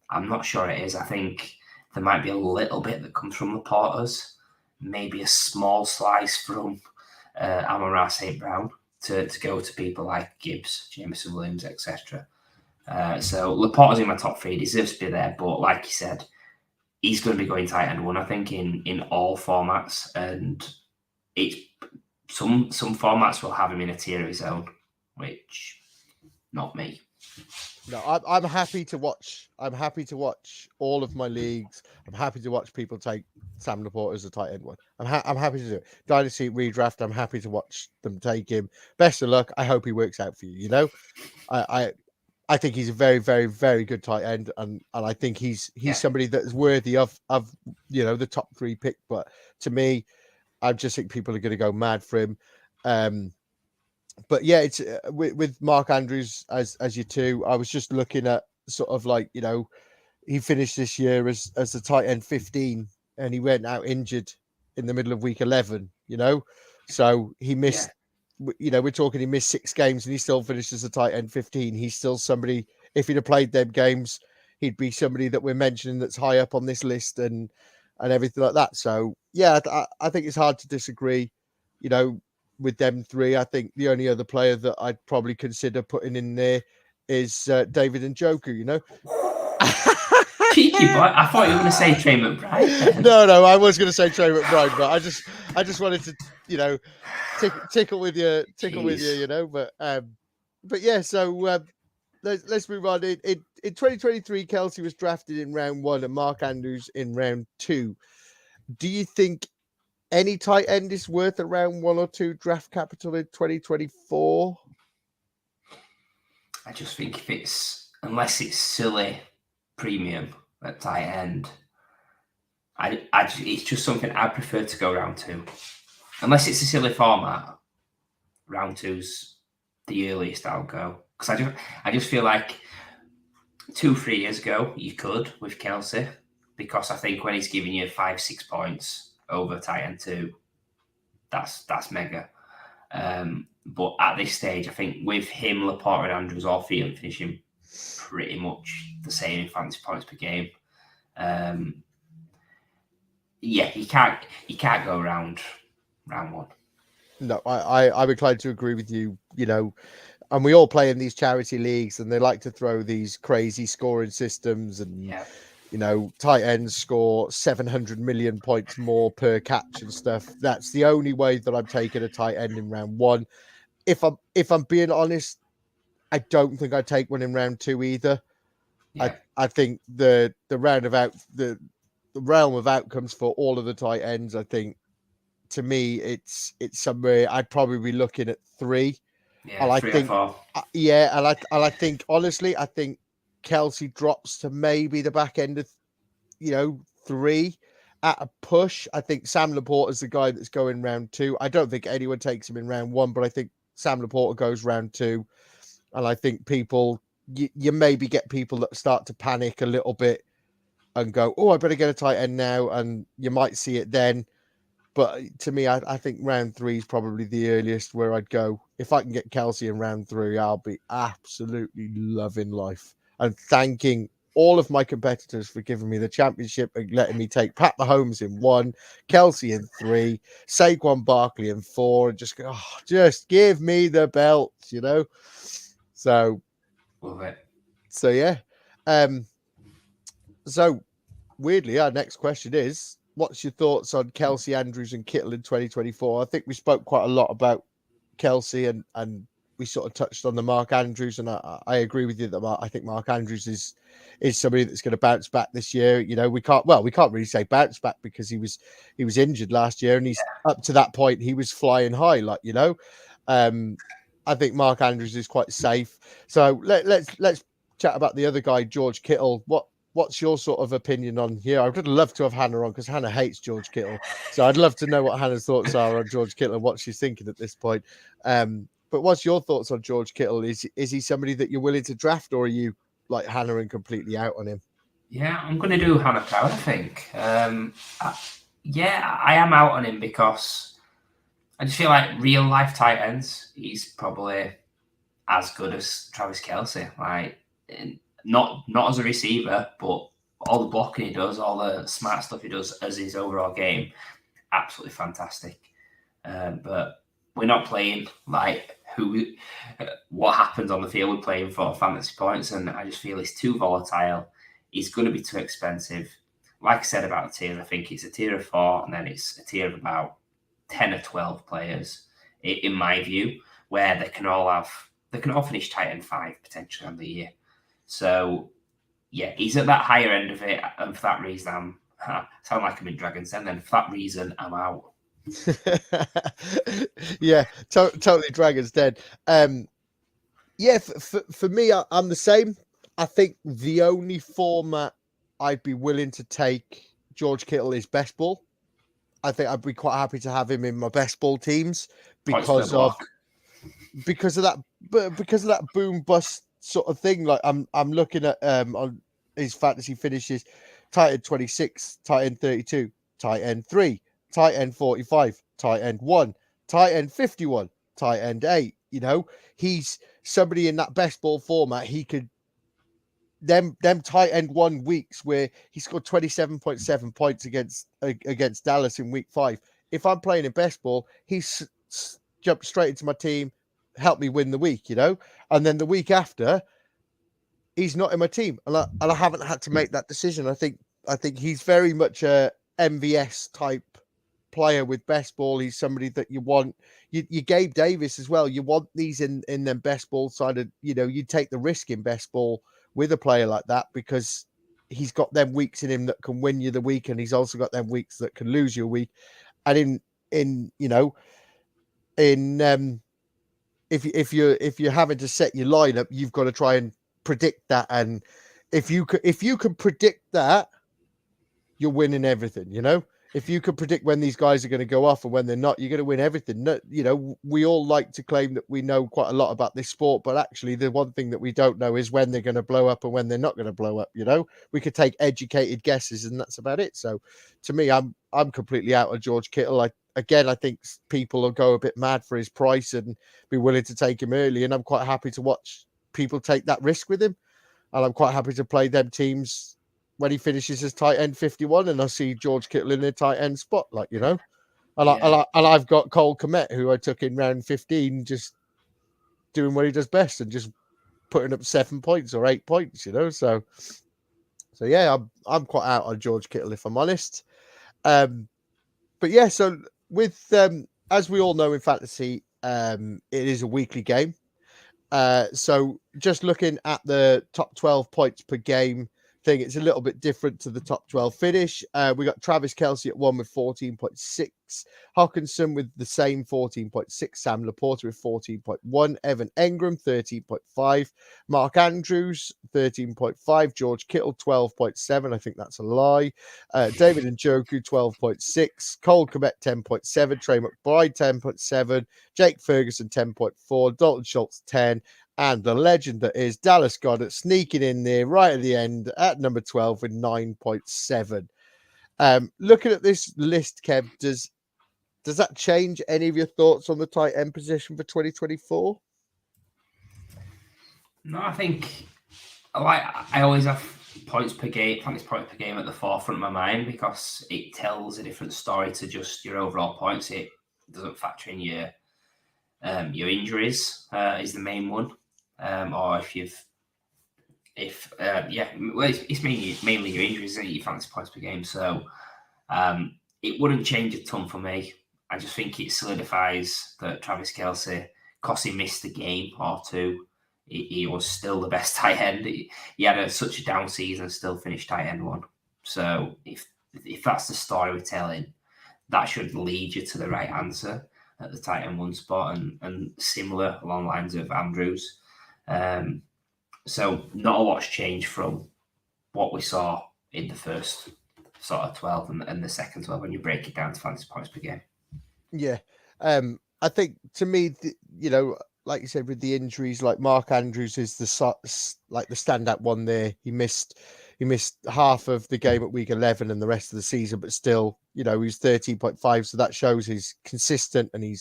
I'm not sure it is. I think there might be a little bit that comes from Laporta's, maybe a small slice from Amon-Ra St. Brown to go to people like Gibbs, Jameson Williams, etc. So Laporta's in my top 3. He deserves to be there, but like you said, he's going to be going tight end 1, I think, in all formats, and it's some formats will have him in a tier of his own, which not me. No, I'm happy to watch. I'm happy to watch all of my leagues. I'm happy to watch people take Sam Laporta as a tight end 1. I'm happy to do it. Dynasty redraft. I'm happy to watch them take him. Best of luck. I hope he works out for you. You know, I think he's a very, very, very good tight end, and I think he's somebody that is worthy of the top 3 pick. But to me, I just think people are going to go mad for him. But yeah, it's with Mark Andrews as your 2. I was just looking at sort of like, he finished this year as a tight end 15, and he went out injured in the middle of week 11. So he missed. Yeah. We're talking he missed 6 games, and he still finished as a tight end 15. He's still somebody. If he'd have played them games, he'd be somebody that we're mentioning that's high up on this list and everything like that. So yeah, I think it's hard to disagree. With them 3, I think the only other player that I'd probably consider putting in there is David Njoku. Cheeky boy! I thought you were going to say Trey McBride. No, I was going to say Trey McBride, but I just wanted to, tickle with you, But yeah, so let's move on. In 2023, Kelsey was drafted in round 1 and Mark Andrews in round 2. Do you think any tight end is worth around 1 or 2 draft capital in 2024? I just think unless it's silly premium at tight end, it's just something I prefer to go round 2. Unless it's a silly format, round 2's the earliest I'll go. Because I just feel like 2-3 years ago you could with Kelsey, because I think when he's giving you 5-6 points over tight end 2, that's mega. But at this stage, I think with him, Laporta and Andrews all finishing pretty much the same in fantasy points per game. You can't go round 1. No, I'm inclined to agree with you. And we all play in these charity leagues, and they like to throw these crazy scoring systems, and tight ends score 700 million points more per catch and stuff. That's the only way that I'm taking a tight end in round 1. If I'm being honest, I don't think I'd take one in round 2 either. Yeah. I think the realm of outcomes for all of the tight ends, I think, to me, it's somewhere I'd probably be looking at 3. Yeah, and I 3 think, or 4. and I think honestly, I think Kelsey drops to maybe the back end of 3 at a push. I think Sam Laporta is the guy that's going round 2. I don't think anyone takes him in round 1, but I think Sam Laporta goes round 2, and I think people you maybe get people that start to panic a little bit and go, oh, I better get a tight end now, and you might see it then. But to me, I think round 3 is probably the earliest where I'd go. If I can get Kelsey in round 3, I'll be absolutely loving life and thanking all of my competitors for giving me the championship and letting me take Pat Mahomes in 1, Kelsey in 3, Saquon Barkley in 4, and just go, just give me the belt, So, love it. So yeah. So weirdly, our next question is, what's your thoughts on Kelsey, Andrews, and Kittle in 2024? I think we spoke quite a lot about Kelsey, and we sort of touched on the Mark Andrews, and I agree with you that I think Mark Andrews is somebody that's going to bounce back this year. We can't really say bounce back because he was injured last year, and he's up to that point he was flying high, I think Mark Andrews is quite safe. So let's chat about the other guy, George Kittle. What's your sort of opinion on here? I would love to have Hannah on because Hannah hates George Kittle. So I'd love to know what Hannah's thoughts are on George Kittle and what she's thinking at this point. But what's your thoughts on George Kittle? Is he somebody that you're willing to draft, or are you like Hannah and completely out on him? Yeah, I'm going to do Hannah Proud, I think. I am out on him because I just feel like real life tight ends, he's probably as good as Travis Kelce. Like, not as a receiver, but all the blocking he does, all the smart stuff he does as his overall game, absolutely fantastic. But we're not playing like what happens on the field. We're playing for fantasy points, and I just feel he's too volatile. He's going to be too expensive. Like I said about the tiers, I think it's a tier of 4, and then it's a tier of about 10 or 12 players, in my view, where they can all finish tight end 5 potentially on the year. So yeah, he's at that higher end of it, and for that reason, sound like I'm in Dragon's Den. Then for that reason, I'm out. Yeah, totally Dragon's Den. For me, I'm the same. I think the only format I'd be willing to take George Kittle is best ball. I think I'd be quite happy to have him in my best ball teams because of that boom bust sort of thing. Like I'm looking at on his fantasy finishes: tight end 26, tight end 32, tight end 3, tight end 45, tight end 1, tight end 51, tight end 8. You know, he's somebody in that best ball format. He could them tight end 1 weeks where he scored 27.7 points against Dallas in week 5. If I'm playing in best ball, he's jumped straight into my team, helped me win the week, you know. And then the week after, he's not in my team, and I haven't had to make that decision. I think he's very much a MVS type player with best ball. He's somebody that you want. You Gabe Davis as well. You want these in them best ball side of, you know, you take the risk in best ball with a player like that because he's got them weeks in him that can win you the week, and he's also got them weeks that can lose you a week. And if you're having to set your lineup, you've got to try and predict that. And if you can predict that, you're winning everything. You know, if you can predict when these guys are going to go off and when they're not, you're going to win everything. You know, we all like to claim that we know quite a lot about this sport, but actually the one thing that we don't know is when they're going to blow up and when they're not going to blow up. You know, we could take educated guesses and that's about it. So to me, I'm completely out of George Kittle. I think people will go a bit mad for his price and be willing to take him early, and I'm quite happy to watch people take that risk with him, and I'm quite happy to play them teams when he finishes as tight end 51, and I see George Kittle in their tight end spot, like, you know. And I've got Cole Kmet, who I took in round 15, just doing what he does best and just putting up 7 points or 8 points, you know. So yeah, I'm quite out on George Kittle, if I'm honest. But yeah, so with as we all know in fantasy, it is a weekly game. So just looking at the top 12 points per game thing, it's a little bit different to the top 12 finish. We got Travis Kelce at 1 with 14.6, Hawkinson with the same 14.6, Sam Laporta with 14.1, Evan Engram 13.5, Mark Andrews 13.5, George Kittle 12.7. I think that's a lie. David Njoku 12.6, Cole Kmet 10.7, Trey McBride 10.7, Jake Ferguson 10.4, Dalton Schultz 10, and the legend that is Dallas Goedert sneaking in there right at the end at number 12 with 9.7. Looking at this list, Kev, does that change any of your thoughts on the tight end position for 2024? No, I think I always have points per game, fantasy points per game at the forefront of my mind because it tells a different story to just your overall points. It doesn't factor in your injuries is the main one, or it's mainly your injuries that your fantasy points per game. So it wouldn't change a ton for me. I just think it solidifies that Travis Kelce, because he missed a game or two, he was still the best tight end. He had such a down season and still finished tight end 1. So if that's the story we're telling, that should lead you to the right answer at the tight end 1 spot, and similar along the lines of Andrews. So not a lot's changed from what we saw in the first sort of 12 and the second 12 when you break it down to fantasy points per game. Yeah. I think to me, you know, like you said, with the injuries, like Mark Andrews is the standout one there. He missed he missed half of the game at week 11 and the rest of the season, but still, he's 13.5. So that shows he's consistent and he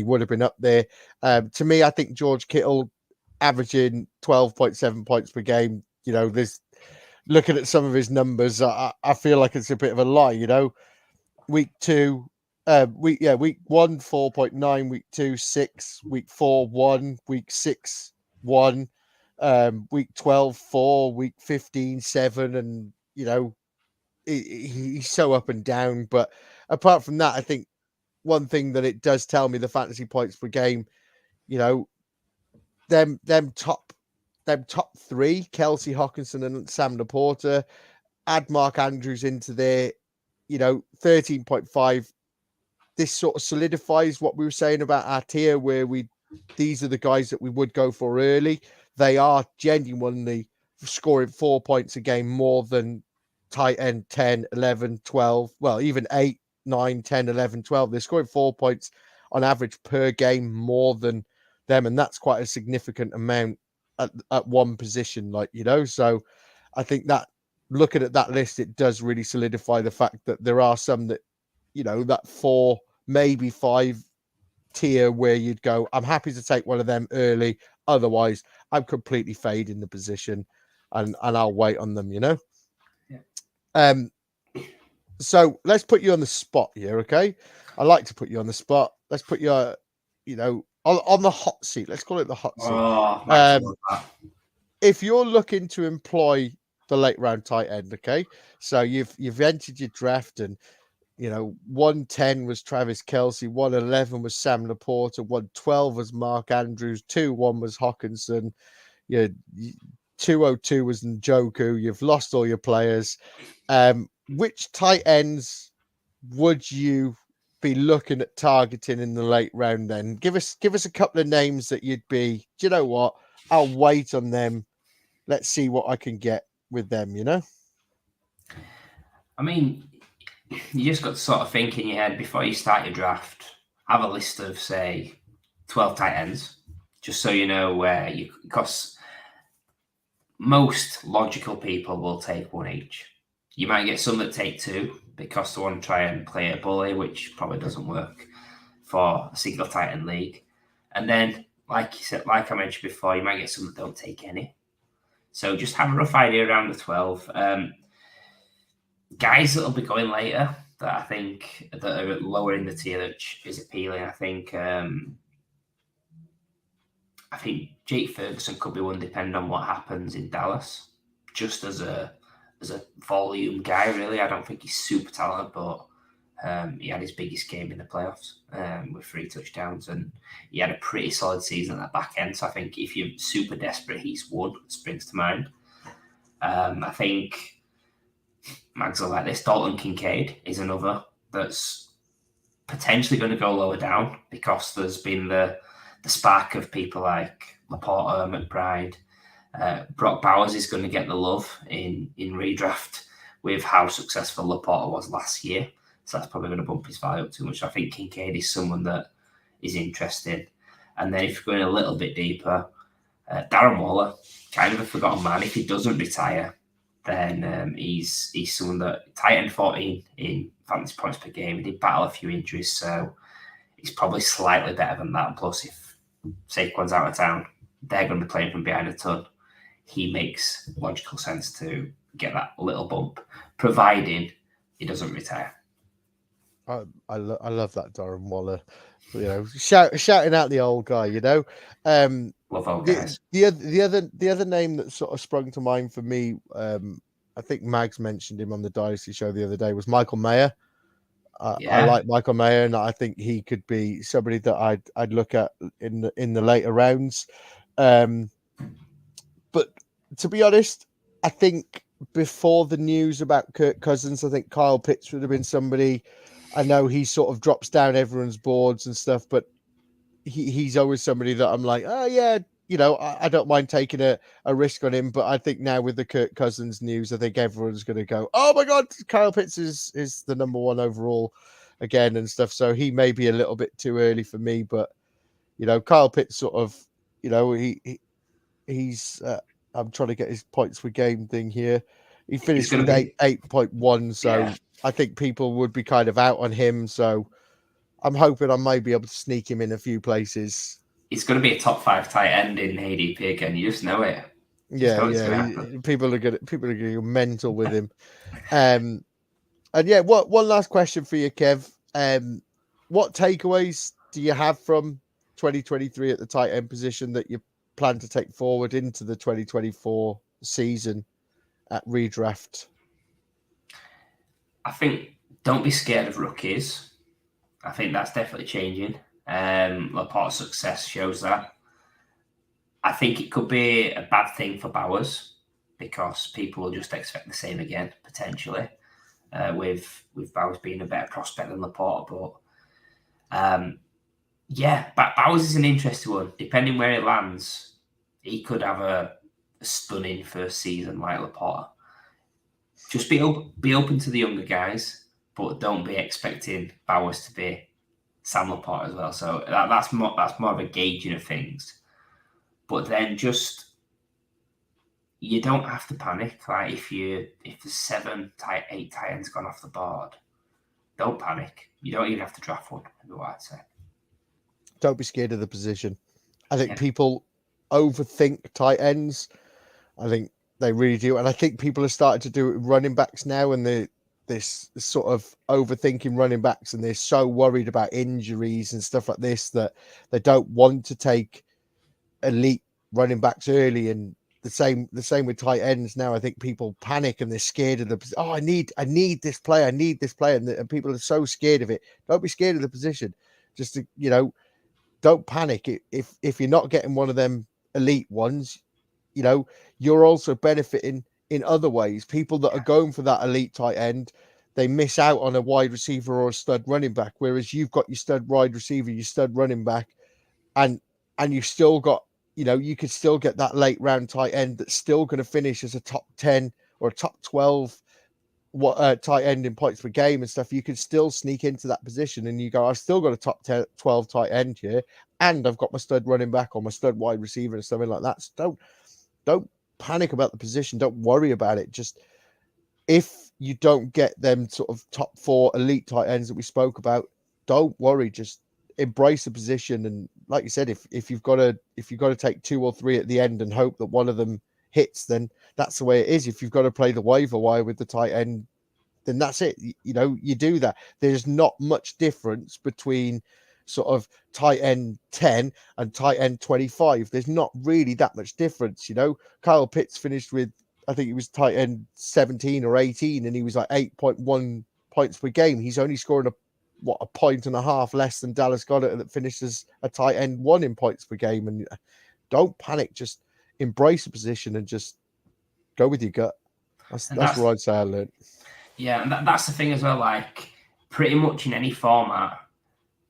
would have been up there. To me, I think George Kittle averaging 12.7 points per game. There's looking at some of his numbers, I feel like it's a bit of a lie. Week 2, week 1, 4.9, week 2, 6, week 4, 1, week 6, 1, week 12, 4, week 15, 7, and he's so up and down. But apart from that, I think one thing that it does tell me, the fantasy points per game, them top 3, Kelsey, Hawkinson, and Sam Laporta, add Mark Andrews into there, 13.5. This sort of solidifies what we were saying about our tier, where these are the guys that we would go for early. They are genuinely scoring 4 points a game more than tight end 10, 11, 12, well, even 8, 9, 10, 11, 12. They're scoring 4 points on average per game more than them, and that's quite a significant amount at one position, so I think that looking at that list, it does really solidify the fact that there are some that that 4, maybe 5 tier where you'd go, I'm happy to take one of them early, otherwise I'm completely fading the position and I'll wait on them. Yeah. So let's put you on the spot here, okay? I like to put you on the spot. Let's put you on the hot seat. Let's call it the hot seat. If you're looking to employ the late round tight end, okay, so you've entered your draft, and 110 was Travis Kelce, 111 was Sam Laporta, 112 was Mark Andrews, 2-1 was Hawkinson, 202 was Njoku. You've lost all your players. Which tight ends would you be looking at targeting in the late round? Then give us a couple of names that you'd be, do you know what, I'll wait on them, let's see what I can get with them. I mean, you just got to sort of think in your head before you start your draft, have a list of, say, 12 tight ends, just so you know where you, because most logical people will take one each. You might get some that take 2 because they want to try and play a bully, which probably doesn't work for a single tight end league. And then, like you said, like I mentioned before, you might get some that don't take any. So just have a rough idea around the 12. Guys that'll be going later that I think that are lower in the tier that is appealing. I think Jake Ferguson could be one, depending on what happens in Dallas. Just as a volume guy, really. I don't think he's super talented, but he had his biggest game in the playoffs with 3 touchdowns, and he had a pretty solid season at the back end. So I think if you're super desperate, he's one that springs to mind. I think Mags are like this. Dalton Kincaid is another that's potentially going to go lower down because there's been the spark of people like Laporta, McBride. Brock Bowers is going to get the love in redraft with how successful Laporta was last year. So that's probably going to bump his value up too much. I think Kincaid is someone that is interesting. And then if you're going a little bit deeper, Darren Waller, kind of a forgotten man. If he doesn't retire, then he's someone that tight end 14 in fantasy points per game. He did battle a few injuries, so he's probably slightly better than that. And plus, if Saquon's out of town, they're going to be playing from behind a ton. He makes logical sense to get that little bump, providing he doesn't retire. I love that Darren Waller, shouting out the old guy. Love old guys. The other name that sort of sprung to mind for me, I think Mags mentioned him on the Dynasty show the other day, was Michael Mayer. I like Michael Mayer, and I think he could be somebody that I'd look at in the later rounds. But to be honest, I think before the news about Kirk Cousins, I think Kyle Pitts would have been somebody. I know he sort of drops down everyone's boards and stuff, but he's always somebody that I'm like, oh yeah, I don't mind taking a risk on him. But I think now with the Kirk Cousins news, I think everyone's going to go, oh my God, Kyle Pitts is the number 1 overall again and stuff. So he may be a little bit too early for me, but Kyle Pitts sort of, he's I'm trying to get his points per game thing here. He finished with 8.1, so I think people would be kind of out on him. So I'm hoping I might be able to sneak him in a few places. He's going to be a top 5 tight end in ADP again. You just know it. People are going to go mental with him. And yeah, one last question for you, Kev. What takeaways do you have from 2023 at the tight end position that you plan to take forward into the 2024 season at redraft? I think don't be scared of rookies. I think that's definitely changing. Laporte's success shows that. I think it could be a bad thing for Bowers because people will just expect the same again, potentially, with Bowers being a better prospect than Laporte. But Bowers is an interesting one. Depending where he lands, he could have a stunning first season like Laporte. Just be open to the younger guys, but don't be expecting Bowers to be Sam Laporte as well. So that's more of a gauging of things. But then you don't have to panic. Like if the 8 tight ends gone off the board, don't panic. You don't even have to draft one, is what I'd say. Don't be scared of the position. I think people overthink tight ends. I think they really do. And I think people are starting to do it with running backs now, and this sort of overthinking running backs, and they're so worried about injuries and stuff like this that they don't want to take elite running backs early. And the same with tight ends now. I think people panic and they're scared of the I need this player, and people are so scared of it. Don't be scared of the position. Just to, don't panic. If you're not getting one of them elite ones, you're also benefiting in other ways. People that are going for that elite tight end, they miss out on a wide receiver or a stud running back, whereas you've got your stud wide receiver, your stud running back, and you've still got, you could still get that late round tight end that's still going to finish as a top 10 or a top 12 tight end in points per game and stuff. You could still sneak into that position and you go, I've still got a top 10, 12 tight end here, and I've got my stud running back or my stud wide receiver and something like that. So don't panic about the position. Don't worry about it. Just if you don't get them sort of top 4 elite tight ends that we spoke about, don't worry. Just embrace the position. And like you said, if you've got to take 2 or 3 at the end and hope that one of them hits, then that's the way it is. If you've got to play the waiver wire with the tight end, then that's it. You do that. There's not much difference between sort of tight end 10 and tight end 25. There's not really that much difference. Kyle Pitts finished with, I think he was tight end 17 or 18, and he was like 8.1 points per game. He's only scoring a point and a half less than Dallas Goedert that finished as a tight end 1 in points per game. And don't panic. Just embrace the position and just go with your gut. That's what I'd say I learned. Yeah, and that's the thing as well. Like pretty much in any format,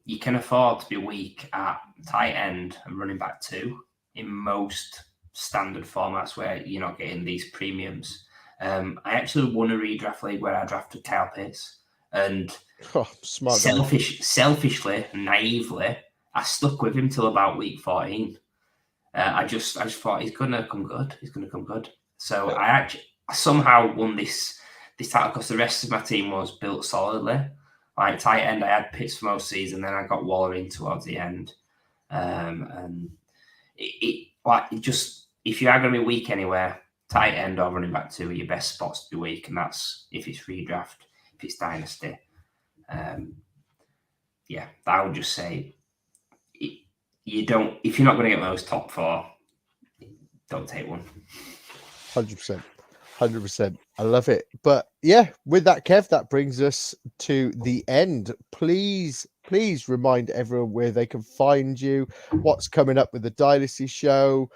you can afford to be weak at tight end and running back 2 in most standard formats where you're not getting these premiums. I actually won a redraft league where I drafted Kyle Pitts, and selfishly, naively, I stuck with him till about week 14. I just thought he's gonna come good. So I somehow won this title because the rest of my team was built solidly. Like tight end, I had Pitts for most season, then I got Waller in towards the end. And if you are going to be weak anywhere, tight end or running back 2 are your best spots to be weak, and that's if it's redraft, if it's dynasty. I would just say if you're not going to get those top 4, don't take one. 100%. I love it. But yeah, with that, Kev, that brings us to the end. Please remind everyone where they can find you, what's coming up with the Dynasty Show,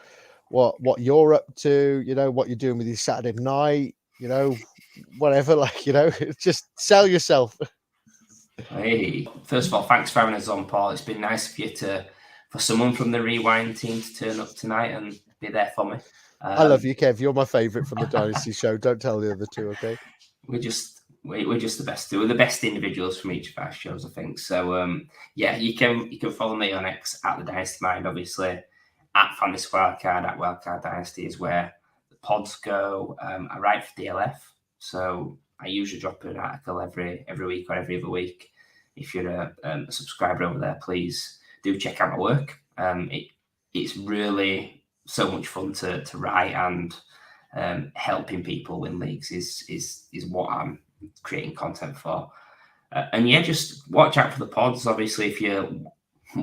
what you're up to, what you're doing with your Saturday night, whatever, just sell yourself. Hey, first of all, thanks for having us on, Paul. It's been nice of you for someone from the Rewind team to turn up tonight and be there for me. I love you, Kev. You're my favourite from the Dynasty Show. Don't tell the other 2, okay? We're just the best. We're the best individuals from each of our shows, I think. So you can follow me on X at the Dynasty Mind, obviously at Fantasy Wildcard, at Wildcard Dynasty is where the pods go. I write for DLF, So I usually drop an article every week or every other week. If you're a subscriber over there, please do check out my work. It's really so much fun to write, and helping people win leagues is what I'm creating content for. And yeah, just watch out for the pods. Obviously, if you're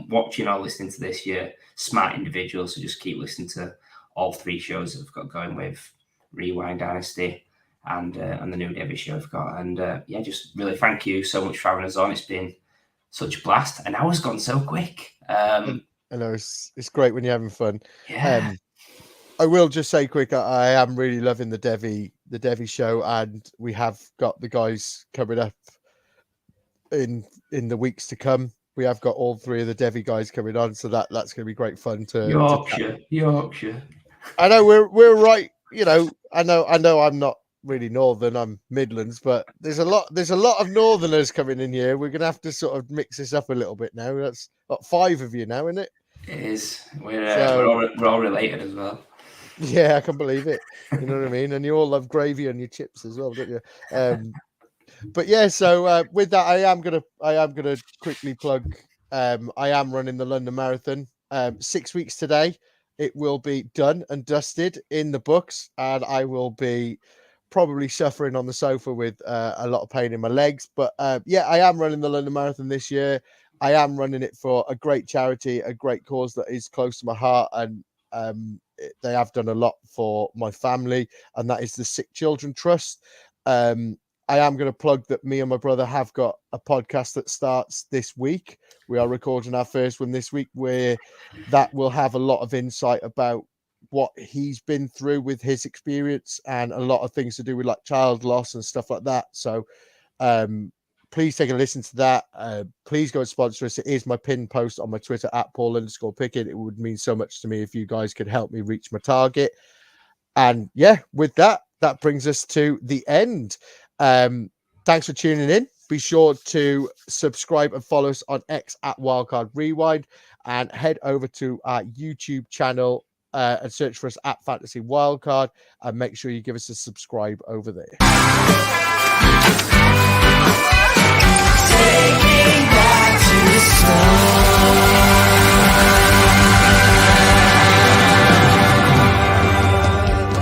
watching or listening to this, you're smart individuals, so just keep listening to all 3 shows that I've got going with Rewind, Dynasty, and the new Debbie show I've got. And yeah, just really thank you so much for having us on. It's been such a blast. An hour's gone so quick. I know it's great when you're having fun. Yeah. I will just say quick, I am really loving the Devi show, and we have got the guys coming up in the weeks to come. We have got all 3 of the Devi guys coming on, so that's going to be great fun to Yorkshire. I know we're right. You know, I know I'm not really northern, I'm Midlands, but there's a lot of northerners coming in here. We're gonna have to sort of mix this up a little bit now. That's what, 5 of you now, isn't it? It is. We're all related as well. Yeah, I can believe it. You know what I mean? And you all love gravy on your chips as well, don't you? But yeah, so with that, I am gonna quickly plug. I am running the London Marathon. 6 weeks today, it will be done and dusted in the books, and I will be probably suffering on the sofa with a lot of pain in my legs. But yeah, I am running the London Marathon this year. I am running it for a great charity, a great cause that is close to my heart, and they have done a lot for my family, and that is the Sick Children Trust. I am going to plug that me and my brother have got a podcast that starts this week. We are recording our first one this week, where that will have a lot of insight about what he's been through with his experience, and a lot of things to do with like child loss and stuff like that. So please take a listen to that. Please go and sponsor us. It is my pinned post on my Twitter at Paul_Pickett. It would mean so much to me if you guys could help me reach my target. And yeah, with that brings us to the end. Thanks for tuning in. Be sure to subscribe and follow us on X at Wildcard Rewind, and head over to our YouTube channel and search for us at Fantasy Wildcard, and make sure you give us a subscribe over there. Take